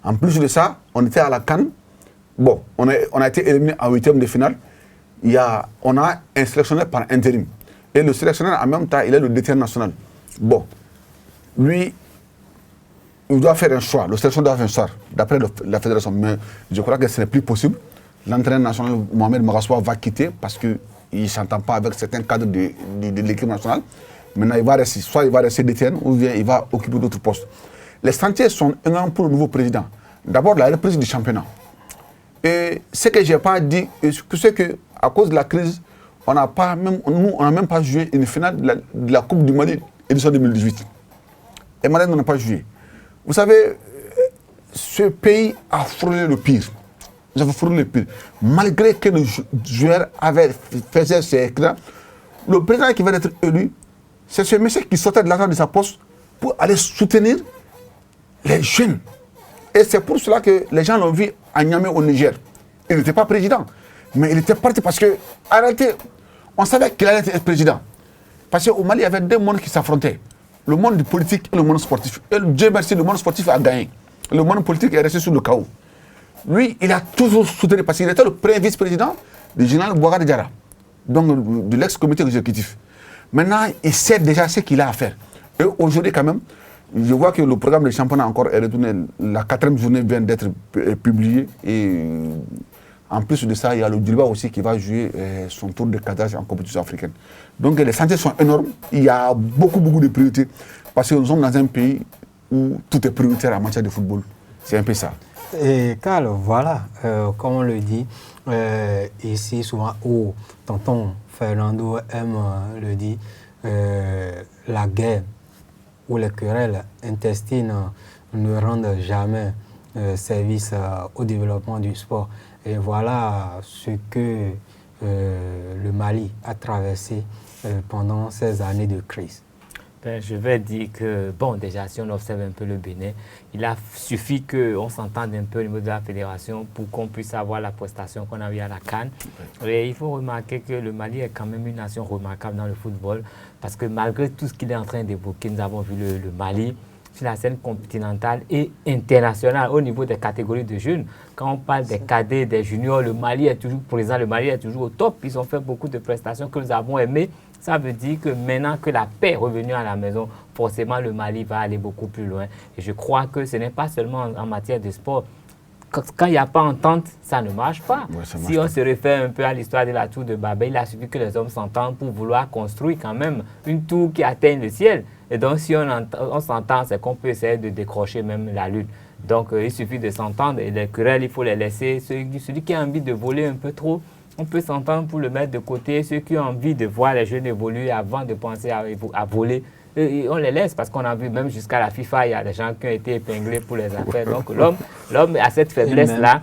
En plus de ça, on était à la CAN. Bon, on a été éliminé en 8e de finale. On a un sélectionneur par intérim. Et le sélectionneur, en même temps, il est le détenu national. Bon, lui, il doit faire un choix. Le sélectionneur doit faire un choix, d'après la fédération. Mais je crois que ce n'est plus possible. L'entraîneur national, Mohamed Magassoua, va quitter parce qu'il ne s'entend pas avec certains cadres de l'équipe nationale. Maintenant, il va rester, soit il va rester détenu ou bien il va occuper d'autres postes. Les chantiers sont énormes pour le nouveau président. D'abord, la reprise du championnat. Et ce que je n'ai pas dit, c'est qu'à cause de la crise, on n'a même pas joué une finale de la Coupe du Mali édition 2018. Et Mali n'en a pas joué. Vous savez, ce pays a frôlé le pire. Nous avons frôlé le pire. Malgré que les joueurs faisaient ces écrans, le président qui vient d'être élu, c'est ce monsieur qui sortait de l'argent de sa poche pour aller soutenir les jeunes. Et c'est pour cela que les gens l'ont vu à Niamey au Niger. Il n'était pas président, mais il était parti parce que, en réalité, on savait qu'il allait être président. Parce qu'au Mali, il y avait deux mondes qui s'affrontaient. Le monde du politique et le monde sportif. Et Dieu merci, le monde sportif a gagné. Le monde politique est resté sous le chaos. Lui, il a toujours soutenu, parce qu'il était le premier vice-président du général Boubacar Diarra, donc de l'ex-comité exécutif. Maintenant, il sait déjà ce qu'il a à faire. Et aujourd'hui, quand même, je vois que le programme de championnat encore est retourné. La 4e journée vient d'être publiée. Et en plus de ça, il y a le Djilba aussi qui va jouer son tour de cadrage en compétition africaine. Donc les chantiers sont énormes. Il y a beaucoup de priorités. Parce que nous sommes dans un pays où tout est prioritaire en matière de football. C'est un peu ça. Et Karl, voilà, comme on le dit, ici souvent, où tonton Fernando aime le dire, la guerre ou les querelles intestines ne rendent jamais service au développement du sport. Et voilà ce que le Mali a traversé pendant ces années de crise. Ben, je vais dire que, bon, déjà, si on observe un peu le Bénin, il a suffi qu'on s'entende un peu au niveau de la fédération pour qu'on puisse avoir la prestation qu'on a eue à la CAN. Et il faut remarquer que le Mali est quand même une nation remarquable dans le football, parce que malgré tout ce qu'il est en train d'évoquer, nous avons vu le Mali sur la scène continentale et internationale au niveau des catégories de jeunes. Quand on parle des cadets, des juniors, le Mali est toujours présent, le Mali est toujours au top. Ils ont fait beaucoup de prestations que nous avons aimées. Ça veut dire que maintenant que la paix est revenue à la maison, forcément le Mali va aller beaucoup plus loin. Et je crois que ce n'est pas seulement en matière de sport. Quand il n'y a pas entente, ça ne marche pas. Ouais, si on se réfère un peu à l'histoire de la tour de Babel, il a suffi que les hommes s'entendent pour vouloir construire quand même une tour qui atteigne le ciel. Et donc si on s'entend, c'est qu'on peut essayer de décrocher même la lune. Donc il suffit de s'entendre et les querelles, il faut les laisser. Celui qui a envie de voler un peu trop, on peut s'entendre pour le mettre de côté. Ceux qui ont envie de voir les jeunes évoluer avant de penser à voler, et on les laisse, parce qu'on a vu même jusqu'à la FIFA, il y a des gens qui ont été épinglés pour les affaires. Donc l'homme a cette faiblesse-là.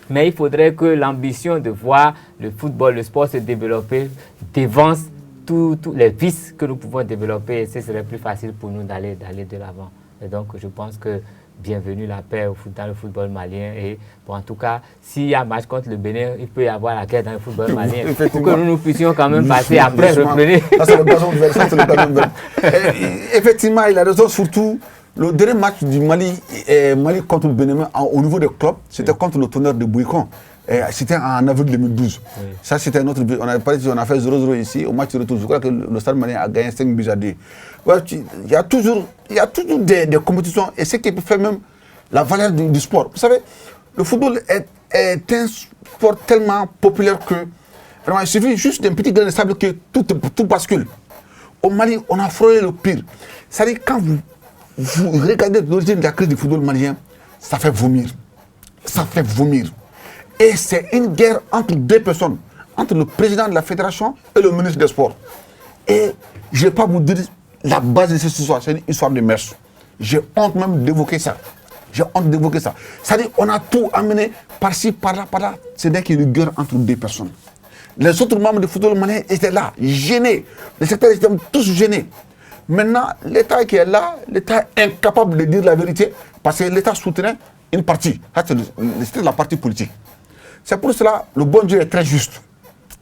Mais il faudrait que l'ambition de voir le football, le sport se développer dévance tous les vices que nous pouvons développer. Et ce serait plus facile pour nous d'aller de l'avant. Et donc je pense que bienvenue la paix dans le football malien. Et bon, en tout cas, s'il y a un match contre le Bénin, il peut y avoir la guerre dans le football malien. Pour que nous puissions quand même passer après, revenir. Effectivement, il a raison, surtout le dernier match du Mali contre le Bénin au niveau des clubs, c'était contre le Tonnerre de Bouikon. C'était en avril 2012. Oui. Ça, c'était notre but. On a fait 0-0 ici. Au match de retour, je crois que le Stade malien a gagné 5 buts à 2. Ouais, il y a toujours des compétitions. Et ce qui peut faire même la valeur du sport. Vous savez, le football est un sport tellement populaire que vraiment, il suffit juste d'un petit grain de sable que tout bascule. Au Mali, on a frôlé le pire. C'est-à-dire, quand vous regardez l'origine de la crise du football malien, ça fait vomir. Ça fait vomir. Et c'est une guerre entre deux personnes, entre le président de la fédération et le ministre des Sports. Et je ne vais pas vous dire la base de cette histoire, c'est une histoire de mœurs. J'ai honte même d'évoquer ça. J'ai honte d'évoquer ça. C'est-à-dire qu'on a tout amené par-ci, par-là, par-là. C'est dès qu'il y a une guerre entre deux personnes. Les autres membres du football malien étaient là, gênés. Les secteurs étaient tous gênés. Maintenant, l'État qui est là, l'État est incapable de dire la vérité parce que l'État soutenait une partie. C'était la partie politique. C'est pour cela que le bon Dieu est très juste.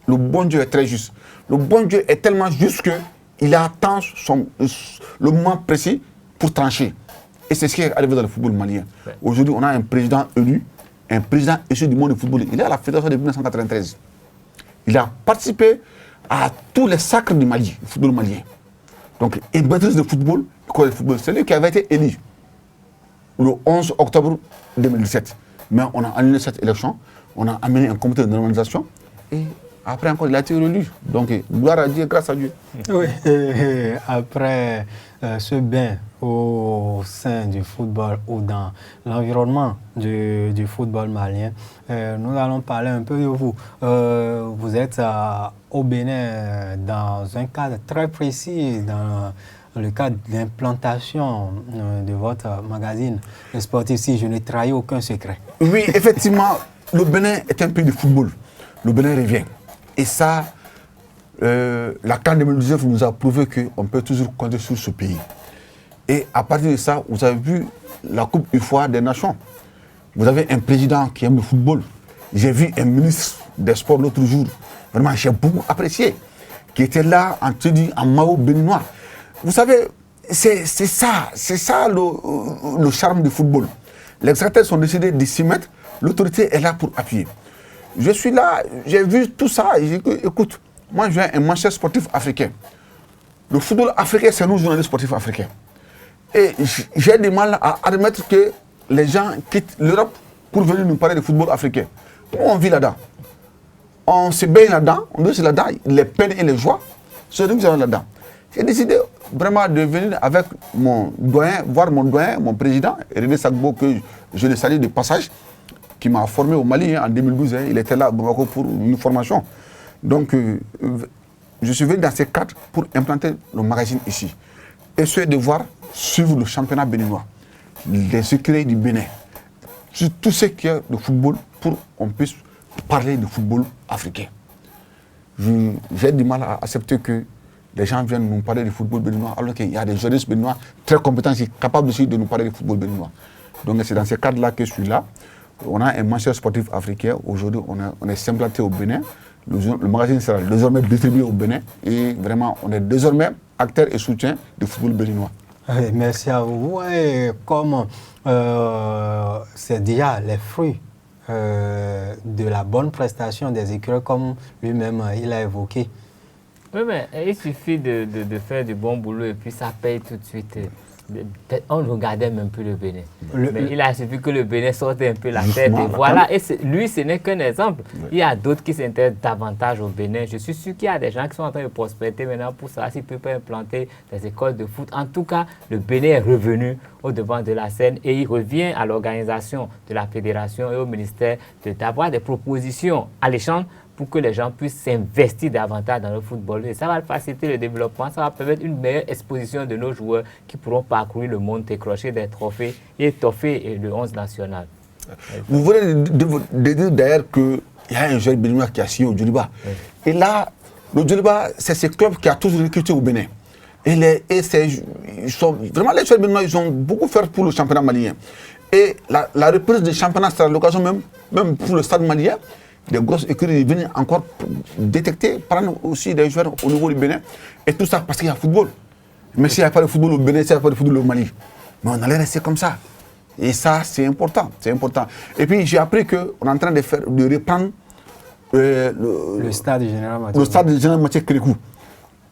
Le bon Dieu est très juste. Le bon Dieu est tellement juste qu'il attend le moment précis pour trancher. Et c'est ce qui est arrivé dans le football malien. Ouais. Aujourd'hui, on a un président élu, un président issu du monde du football. Il est à la fédération depuis 1993. Il a participé à tous les sacres du Mali, du football malien. Donc, il maîtrise le football, c'est lui qui avait été élu le 11 octobre 2017. Mais on a annulé cette élection. On a amené un comité de normalisation et après encore il a été réélu. Donc gloire à Dieu, grâce à Dieu. Oui, après ce bain au sein du football ou dans l'environnement du football malien, nous allons parler un peu de vous. Vous êtes au Bénin dans un cadre très précis, dans le cadre d'implantation de votre magazine sportif, si je n'ai trahi aucun secret. Oui, effectivement. Le Bénin est un pays de football. Le Bénin revient. Et ça, la CAN 2019 nous a prouvé qu'on peut toujours compter sur ce pays. Et à partir de ça, vous avez vu la Coupe UEFA des Nations. Vous avez un président qui aime le football. J'ai vu un ministre des Sports l'autre jour. Vraiment, j'ai beaucoup apprécié. qui étaient là en maillot béninois. Vous savez, c'est ça le charme du football. Les acteurs ont décidé de s'y mettre, l'autorité est là pour appuyer. Je suis là, j'ai vu tout ça, et j'ai dit, écoute, moi je viens un manchester sportif africain. Le football africain, c'est nous, journalistes sportifs africains. Et j'ai du mal à admettre que les gens quittent l'Europe pour venir nous parler de football africain. Nous, on vit là-dedans. On se baigne là-dedans, on est là-dedans, les peines et les joies, c'est nous qui sommes là-dedans. J'ai décidé vraiment de venir avec mon doyen, voir mon doyen, mon président, René Sagbo, que je le salue de passage, qui m'a formé au Mali en 2012. Il était là pour une formation. Donc, je suis venu dans ces cadres pour implanter le magazine ici. Essayer de voir, suivre le championnat béninois, les secrets du Bénin, tout ce qui est de football pour qu'on puisse parler de football africain. J'ai du mal à accepter que les gens viennent nous parler du football béninois alors qu'il y a des journalistes béninois très compétents et capables aussi de nous parler du football béninois. Donc c'est dans ce cadre-là que je suis là. On a un manchester sportif africain. Aujourd'hui, on est implanté au Bénin. Le magazine sera désormais distribué au Bénin. Et vraiment, on est désormais acteur et soutien du football béninois. Merci à vous. Et comme c'est déjà les fruits de la bonne prestation des écuries, comme lui-même il a évoqué. Oui, mais il suffit de faire du bon boulot et puis ça paye tout de suite. On ne regardait même plus le Bénin. Mais il a suffi que le Bénin sorte un peu la tête. Et voilà, et lui, ce n'est qu'un exemple. Oui. Il y a d'autres qui s'intéressent davantage au Bénin. Je suis sûr qu'il y a des gens qui sont en train de prospérer maintenant pour ça, s'ils ne peuvent pas implanter des écoles de foot. En tout cas, le Bénin est revenu au devant de la scène et il revient à l'organisation de la fédération et au ministère d'avoir des propositions alléchantes pour que les gens puissent s'investir davantage dans le football. Et ça va faciliter le développement, ça va permettre une meilleure exposition de nos joueurs qui pourront parcourir le monde, décrocher des trophées et étoffer le 11 national. Vous venez de dire d'ailleurs qu'il y a un jeune béninois qui a signé au Djoliba. Oui. Et là, le Djoliba, c'est ce club qui a toujours recruté au Bénin. Vraiment, les jeunes béninois, ils ont beaucoup fait pour le championnat malien. Et la reprise du championnat sera l'occasion même pour le stade malien. Des grosses écuries viennent encore détecter, prendre aussi des joueurs au niveau du Bénin. Et tout ça parce qu'il y a le football. Mais s'il n'y a pas de football au Bénin, s'il n'y a pas de football au Mali, mais on allait rester comme ça. Et ça, c'est important. Et puis, j'ai appris qu'on est en train de reprendre le stade général Mathieu. Le stade général Mathieu Kérékou.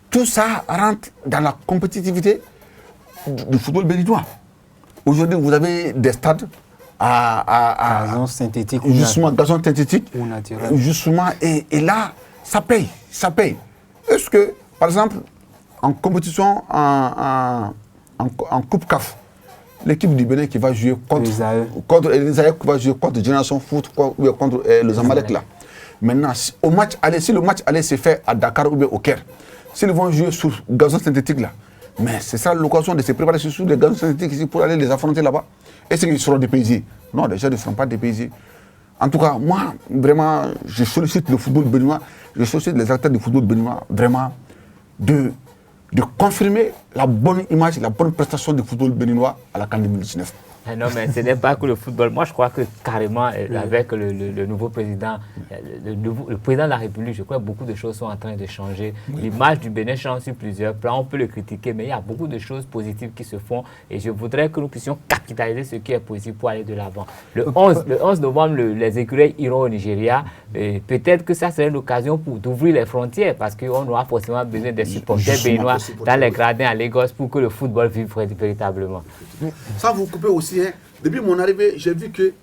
Tout ça rentre dans la compétitivité du football béninois. Aujourd'hui, vous avez des stades gazon synthétique justement gazon synthétique ou naturel. Justement, et là ça paye. Est-ce que par exemple en compétition en Coupe CAF, l'équipe du Bénin qui va jouer contre les Aïe qui va jouer contre Génération Foot ou contre le Zamalek là. Maintenant, au match aller, si le match aller se fait à Dakar ou bien au Caire, s'ils vont jouer sur gazon synthétique là, mais c'est ça l'occasion de se préparer sur les gazons synthétiques ici pour aller les affronter là-bas. Est-ce qu'ils seront dépaysés? Non, les gens ne seront pas dépaysés. En tout cas, moi, vraiment, je sollicite le football béninois, je sollicite les acteurs du football béninois, vraiment, de confirmer la bonne image, la bonne prestation du football béninois à la CAN 2019. Non, mais ce n'est pas que le football. Moi, je crois que carrément, avec le nouveau président, le président de la République, je crois que beaucoup de choses sont en train de changer. Oui. L'image du Bénin change sur plusieurs plans. On peut le critiquer, mais il y a beaucoup de choses positives qui se font. Et je voudrais que nous puissions capitaliser ce qui est possible pour aller de l'avant. Le 11 novembre, les écuries iront au Nigeria. Peut-être que ça serait l'occasion d'ouvrir les frontières, parce qu'on aura forcément besoin des supporters béninois dans les gradins à Lagos pour que le football vive véritablement. Sans vous couper aussi, depuis mon arrivée, j'ai vu que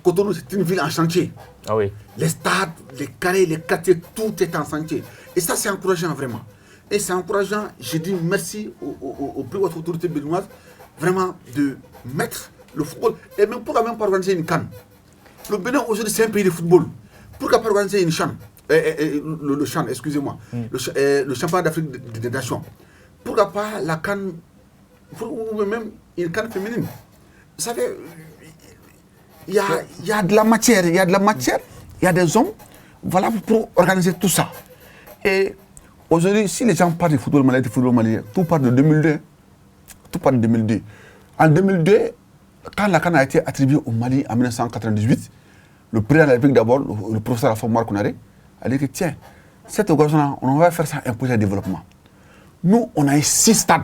Cotonou, c'est une ville en chantier. Ah oui. Les stades, les carrés, les quartiers, tout est en chantier. Et ça, c'est encourageant, vraiment. Et c'est encourageant, je dis merci aux plus hautes autorités béninoises, vraiment, de mettre le football, et même pourquoi même pas organiser une CAN. Le Bénin, aujourd'hui, c'est un pays de football. Pourquoi pas organiser une CAN, le CHAN, excusez-moi, le championnat d'Afrique des Nations. Pourquoi pas la CAN, ou même une CAN féminine. Vous savez, il y a de la matière, il y a des hommes, voilà, pour organiser tout ça. Et aujourd'hui, si les gens parlent du football malien, tout part de 2002. En 2002, quand la CAN a été attribuée au Mali en 1998, le président de la République d'abord, le professeur Alpha Omar Konaré, a dit que tiens, cette occasion-là, on va faire ça un projet de développement. Nous, on a eu 6 stades.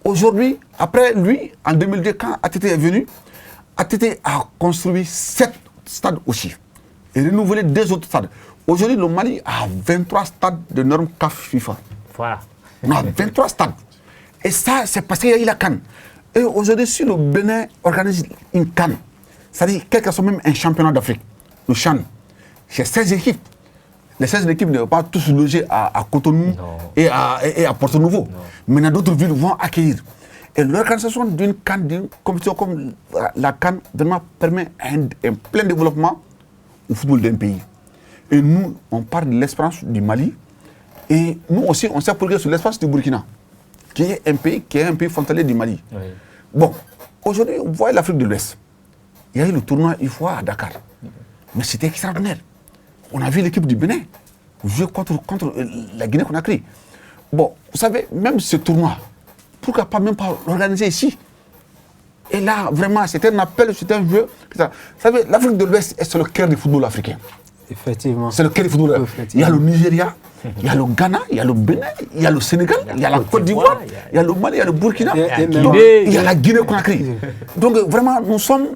Aujourd'hui, après lui, en 2002, quand ATT est venu, ATT a construit 7 stades aussi. Et renouvelé 2 autres stades. Aujourd'hui, le Mali a 23 stades de normes CAF FIFA. Voilà. On a 23 stades. Et ça, c'est parce qu'il y a eu la CAN. Et aujourd'hui, si le Bénin organise une CAN, c'est-à-dire quel que soit même un championnat d'Afrique, le CHAN, c'est 16 équipes. Les 16 équipes ne vont pas tous loger à Cotonou et à Porto Novo. Maintenant, d'autres villes vont accueillir. Et l'organisation d'une CAN, d'une compétition comme la CAN, vraiment permet un plein développement au football d'un pays. Et nous, on parle de l'espérance du Mali. Et nous aussi, on s'est progressé sur l'espérance du Burkina, qui est un pays frontalier du Mali. Oui. Bon, aujourd'hui, vous voyez l'Afrique de l'Ouest. Il y a eu le tournoi UFOA à Dakar. Mais c'était extraordinaire. On a vu l'équipe du Bénin jouer contre la Guinée-Conakry. Bon, vous savez, même ce tournoi, pourquoi pas même pas l'organiser ici? Et là, vraiment, c'était un appel, c'était un jeu. Vous savez, l'Afrique de l'Ouest, c'est le cœur du football africain. Effectivement. C'est le cœur du football. Il y a le Nigeria, il y a le Ghana, il y a le Bénin, il y a le Sénégal, il y a la Côte d'Ivoire, il y a le Mali, il y a le Burkina, il y a la Guinée-Conakry. Donc, vraiment, nous sommes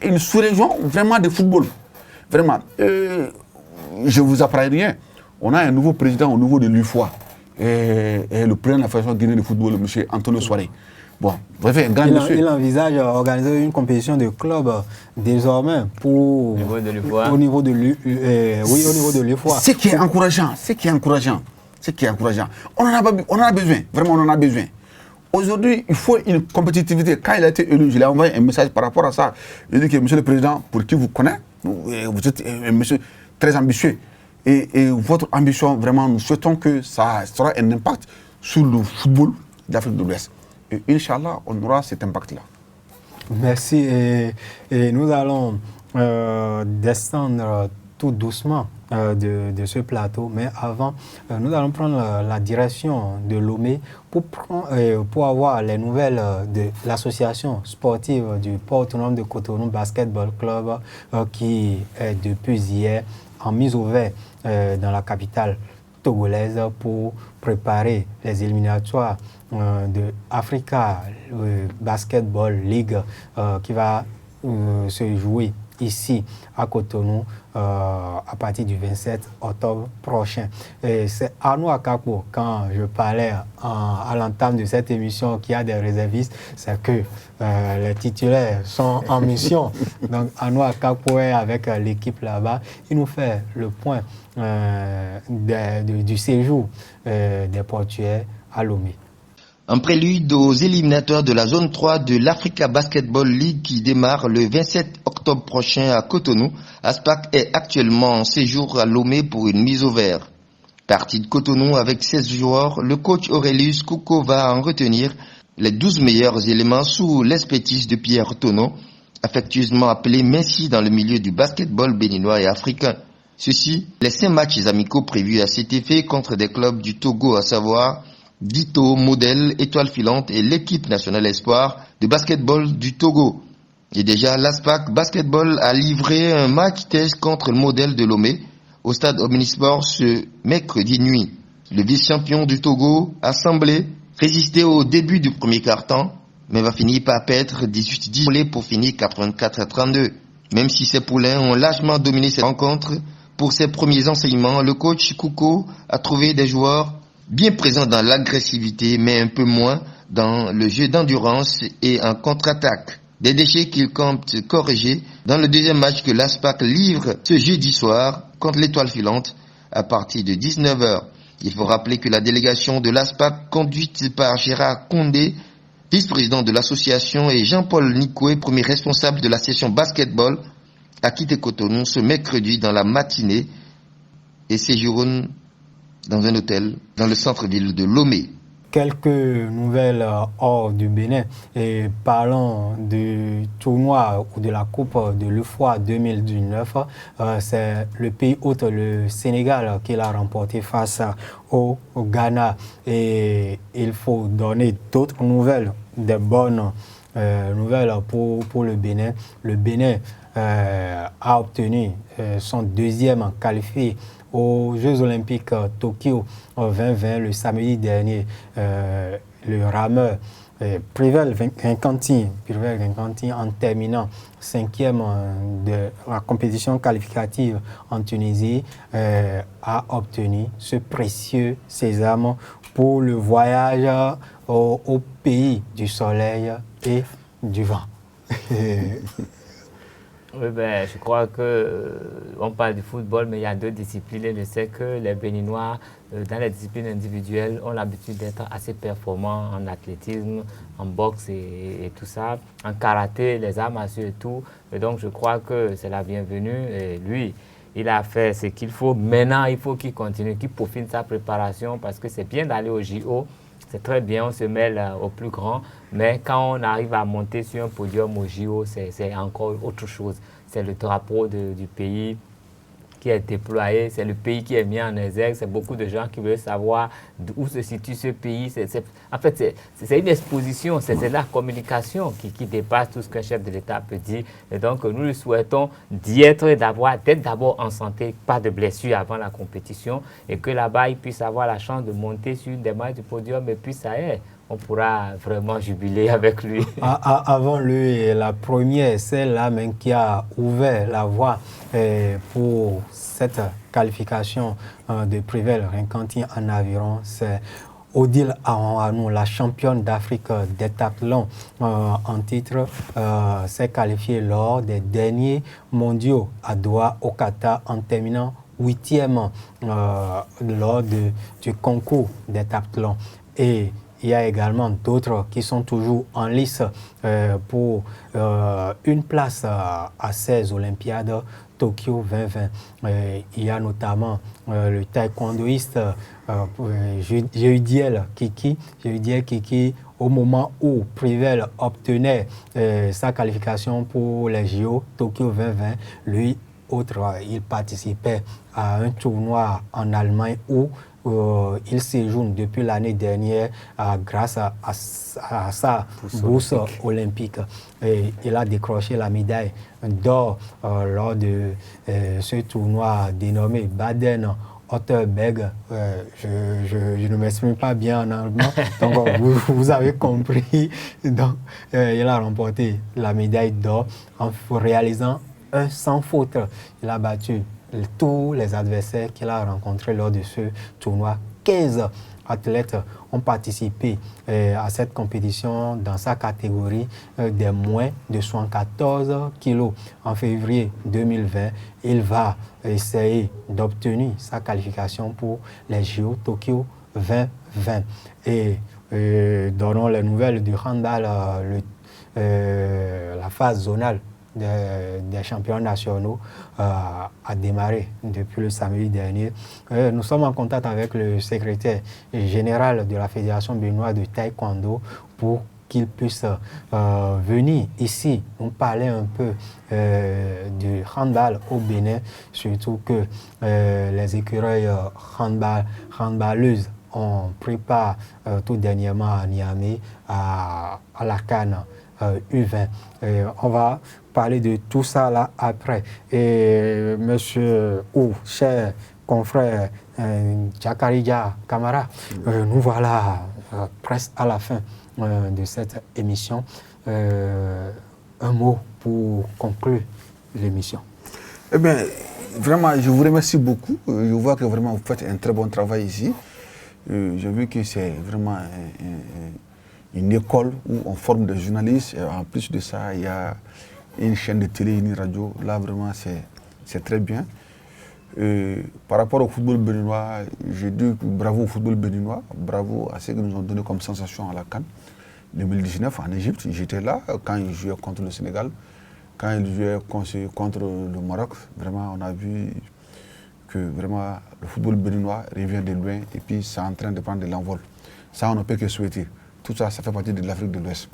une sous-région vraiment de football. Vraiment. Je ne vous apprends rien. On a un nouveau président au niveau de l'UFOA. Et le président de la Fédération guinéenne de football, M. Antonio Soare. Bon, bref, un grand monsieur. Il envisage d'organiser une compétition de club désormais pour au niveau de l'UFOA. Ce qui est encourageant. On en a besoin, vraiment on en a besoin. Aujourd'hui, il faut une compétitivité. Quand il a été élu, je lui ai envoyé un message par rapport à ça. Je lui ai dit que monsieur le président, pour qui vous connaît, vous êtes un monsieur très ambitieux. Et votre ambition, vraiment, nous souhaitons que ça aura un impact sur le football d'Afrique de l'Ouest. Et Inch'Allah, on aura cet impact-là. Merci. Et nous allons descendre tout doucement de ce plateau. Mais avant, nous allons prendre la direction de Lomé pour avoir les nouvelles de l'association sportive du Port autonome de Cotonou Basketball Club qui est depuis hier en mise au vert dans la capitale togolaise pour préparer les éliminatoires de Africa Basketball League qui va se jouer ici à Cotonou à partir du 27 octobre prochain. C'est Arnaud Akapo, quand je parlais à l'entame de cette émission qu'il y a des réservistes, c'est que les titulaires sont en mission. Donc Arnaud Akapo est avec l'équipe là-bas. Il nous fait le point du séjour des portuaires à Lomé. En prélude aux éliminatoires de la zone 3 de l'Africa Basketball League qui démarre le 27 octobre prochain à Cotonou, Aspac est actuellement en séjour à Lomé pour une mise au vert. Parti de Cotonou avec 16 joueurs, le coach Aurelius Kouko va en retenir les 12 meilleurs éléments sous l'expertise de Pierre Tonneau, affectueusement appelé Messi dans le milieu du basketball béninois et africain. Ceci, les 5 matchs amicaux prévus à cet effet contre des clubs du Togo, à savoir Dito, Modèle, Étoile Filante et l'équipe nationale espoir de basketball du Togo. Et déjà, l'Aspac Basketball a livré un match test contre le Modèle de Lomé au stade Omnisport ce mercredi nuit. Le vice-champion du Togo a semblé résister au début du premier quart-temps, mais va finir par perdre 18-10 pour finir 84-32. Même si ses poulains ont largement dominé cette rencontre, pour ses premiers enseignements, le coach Kouko a trouvé des joueurs bien présent dans l'agressivité, mais un peu moins dans le jeu d'endurance et en contre-attaque. Des déchets qu'il compte corriger dans le deuxième match que l'Aspac livre ce jeudi soir contre l'Étoile Filante à partir de 19h. Il faut rappeler que la délégation de l'Aspac, conduite par Gérard Condé, vice-président de l'association, et Jean-Paul Nikoué, premier responsable de la session basketball, a quitté Cotonou ce mercredi dans la matinée et séjourne dans un hôtel dans le centre-ville de Lomé. Quelques nouvelles hors du Bénin et parlons du tournoi ou de la Coupe de l'UFOA 2019. C'est le pays hôte, le Sénégal, qui l'a remporté face au Ghana. Et il faut donner d'autres nouvelles, des bonnes nouvelles pour le Bénin. Le Bénin a obtenu son deuxième qualifié aux Jeux Olympiques Tokyo 2020 le samedi dernier. Le rameur Privel Rinkanti en terminant 5e de la compétition qualificative en Tunisie a obtenu ce précieux sésame pour le voyage au pays du soleil et du vent. Oui, je crois qu'on parle du football, mais il y a deux disciplines. Et je sais que les Béninois, dans les disciplines individuelles, ont l'habitude d'être assez performants en athlétisme, en boxe et tout ça, en karaté, les arts martiaux et tout. Et donc, je crois que c'est la bienvenue. Et lui, il a fait ce qu'il faut. Maintenant, il faut qu'il continue, qu'il peaufine sa préparation parce que c'est bien d'aller au JO. C'est très bien, on se mêle au plus grand, mais quand on arrive à monter sur un podium au JO, c'est encore autre chose. C'est le drapeau du pays qui est déployé, c'est le pays qui est mis en exergue, c'est beaucoup de gens qui veulent savoir où se situe ce pays. En fait, c'est une exposition, c'est la communication qui dépasse tout ce qu'un chef de l'État peut dire. Et donc, nous lui souhaitons d'y être et d'être d'abord en santé, pas de blessures avant la compétition, et que là-bas, il puisse avoir la chance de monter sur une des marches du podium, et puis ça y est, on pourra vraiment jubiler avec lui. Avant lui, la première, celle-là même qui a ouvert la voie pour cette qualification de Privel Rinkanti en aviron, c'est Odile Aouanou, la championne d'Afrique d'hétathlon en titre, s'est qualifiée lors des derniers mondiaux à Doha au Qatar en terminant 8e lors du concours d'hétathlon. Et il y a également d'autres qui sont toujours en lice pour une place à 16 Olympiades Tokyo 2020. Il y a notamment le taekwondoïste Jeudiel Kiki, au moment où Privel obtenait sa qualification pour les JO Tokyo 2020, lui, il participait à un tournoi en Allemagne où il séjourne depuis l'année dernière grâce à sa bourse olympique. Et il a décroché la médaille d'or lors de ce tournoi dénommé Baden-Württemberg. Je ne m'exprime pas bien en allemand, donc vous avez compris. Donc, il a remporté la médaille d'or en réalisant un sans faute. Il a battu tous les adversaires qu'il a rencontrés lors de ce tournoi. 15 athlètes ont participé à cette compétition dans sa catégorie des moins de 74 kilos. En février 2020, il va essayer d'obtenir sa qualification pour les JO Tokyo 2020. Et donnons les nouvelles du handball, la phase zonale des champions nationaux a démarré depuis le samedi dernier. Nous sommes en contact avec le secrétaire général de la Fédération béninoise de taekwondo pour qu'il puisse venir ici nous parler un peu du handball au Bénin, surtout que les écureuils handballeuses ont pris part tout dernièrement à Niamey à la CAN U20. On va parler de tout ça là après. Et monsieur cher confrère Jakarija Kamara, nous voilà presque à la fin de cette émission. Un mot pour conclure l'émission. Eh bien, vraiment, je vous remercie beaucoup. Je vois que vraiment vous faites un très bon travail ici. J'ai vu que c'est vraiment une école où on forme des journalistes. Et en plus de ça, il y a une chaîne de télé, une radio. Là, vraiment, c'est très bien. Par rapport au football béninois, je dis bravo au football béninois, bravo à ceux qui nous ont donné comme sensation à la CAN 2019 en Égypte. J'étais là quand ils jouaient contre le Sénégal, quand ils jouaient contre le Maroc. Vraiment, on a vu que vraiment le football béninois revient de loin et puis c'est en train de prendre de l'envol. Ça, on ne peut que souhaiter. Tout ça, ça fait partie de l'Afrique de l'Ouest.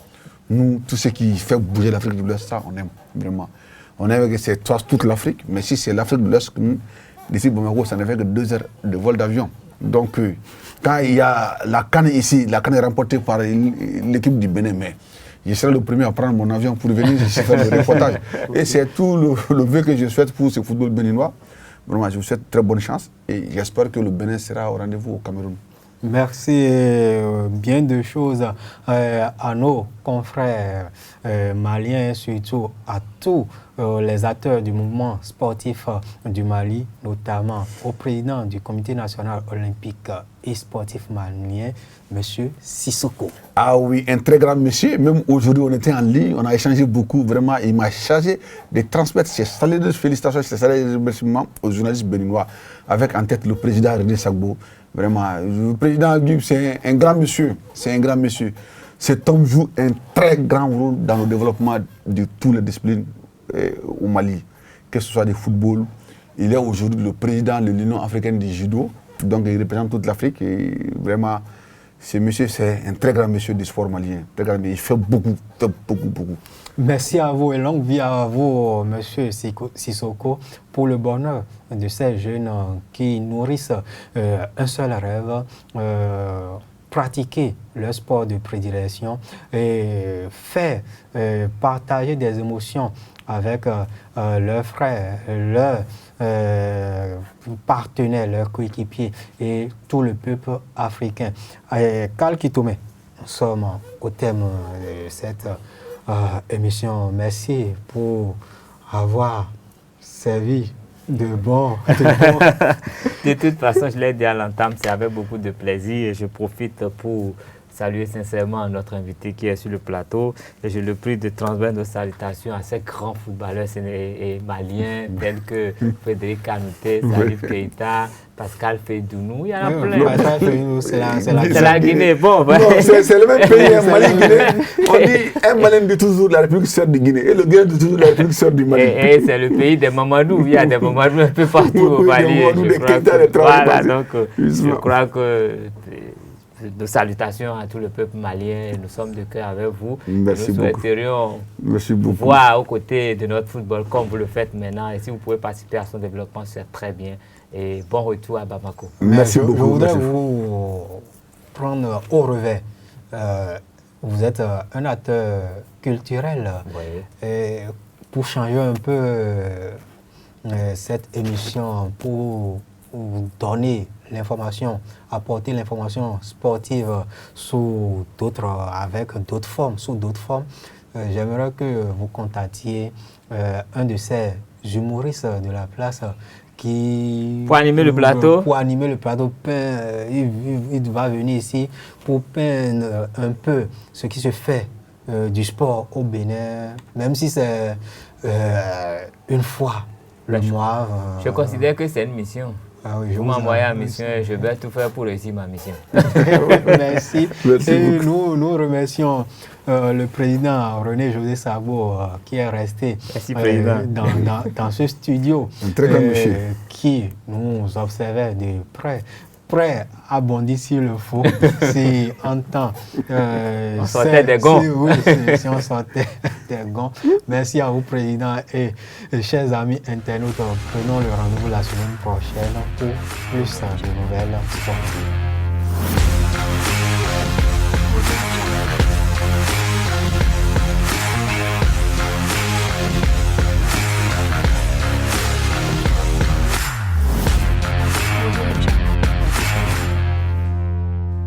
Nous, tout ce qui fait bouger l'Afrique de l'Ouest, ça, on aime vraiment. On aime que c'est toute l'Afrique, mais si c'est l'Afrique de l'Ouest, d'ici Bamako, ça ne fait que 2 heures de vol d'avion. Donc, quand il y a la CAN ici, la CAN est remportée par l'équipe du Bénin, mais je serai le premier à prendre mon avion pour venir ici faire le reportage. Et c'est tout le vœu que je souhaite pour ce football béninois. Vraiment, je vous souhaite très bonne chance et j'espère que le Bénin sera au rendez-vous au Cameroun. Merci, bien de choses à nos confrères maliens, surtout à tous les acteurs du mouvement sportif du Mali, notamment au président du Comité national olympique et sportif malien, M. Sissoko. Ah oui, un très grand monsieur. Même aujourd'hui, on était en ligne, on a échangé beaucoup. Vraiment, il m'a chargé de transmettre ses chaleureuses félicitations, ses chaleureux remerciements aux journalistes béninois, avec en tête le président René Sagbo. Vraiment, le président Agub, c'est un grand monsieur. C'est un grand monsieur. Cet homme joue un très grand rôle dans le développement de toutes les disciplines au Mali, que ce soit du football. Il est aujourd'hui le président de l'Union africaine du judo, donc il représente toute l'Afrique. Et vraiment, ce monsieur, c'est un très grand monsieur du sport malien. Très grand, il fait beaucoup, beaucoup. Merci à vous et longue vie à vous, M. Sissoko, pour le bonheur de ces jeunes qui nourrissent un seul rêve, pratiquer leur sport de prédilection et faire partager des émotions avec leurs frères, leurs partenaires, leurs coéquipiers et tout le peuple africain. Karl Kitome, nous sommes au thème de cette émission. Merci pour avoir servi de bon. De toute façon, je l'ai dit à l'entame, c'est avec beaucoup de plaisir et je profite pour saluer sincèrement notre invité qui est sur le plateau et je le prie de transmettre nos salutations à ces grands footballeurs maliens tels que Frédéric Kanouté, Salif Keita, Pascal Feydounou, il y en a plein. Pascal Feydounou, c'est la Guinée. Bon, non, c'est le même pays, un Mali Guinée. On dit un Malien dit toujours la République sœur de Guinée et le Guinéen dit toujours la République sœur du Mali. Et c'est le pays des Mamadou, il y a des Mamadou un peu partout au Mali. Voilà, donc je crois que nos salutations à tout le peuple malien, nous sommes de cœur avec vous. Merci nous souhaiterions vous voir aux côtés de notre football comme vous le faites maintenant. Et si vous pouvez participer à son développement, c'est très bien. Et bon retour à Bamako. Merci beaucoup. Je voudrais vous prendre au revers. Vous êtes un acteur culturel. Oui. Et pour changer un peu cette émission, pour vous donner l'information, apporter l'information sportive sous avec d'autres formes, sous d'autres formes. J'aimerais que vous contactiez un de ces humoristes de la place qui... Pour animer le plateau. Pour animer le plateau, il va venir ici pour peindre un peu ce qui se fait du sport au Bénin, même si c'est une fois le mois. Je considère que c'est une mission. Ah oui, vous m'envoyez en mission et je vais tout faire pour réussir ma mission. Merci. Et nous remercions le président René-José Sagbo qui est resté dans ce studio, qui nous observait de près à bondir s'il le faut, si en temps on sortait des gants. Si on sortait des gants. Merci à vous, président, et chers amis internautes. Prenons le rendez-vous la semaine prochaine pour plus de nouvelles sportives.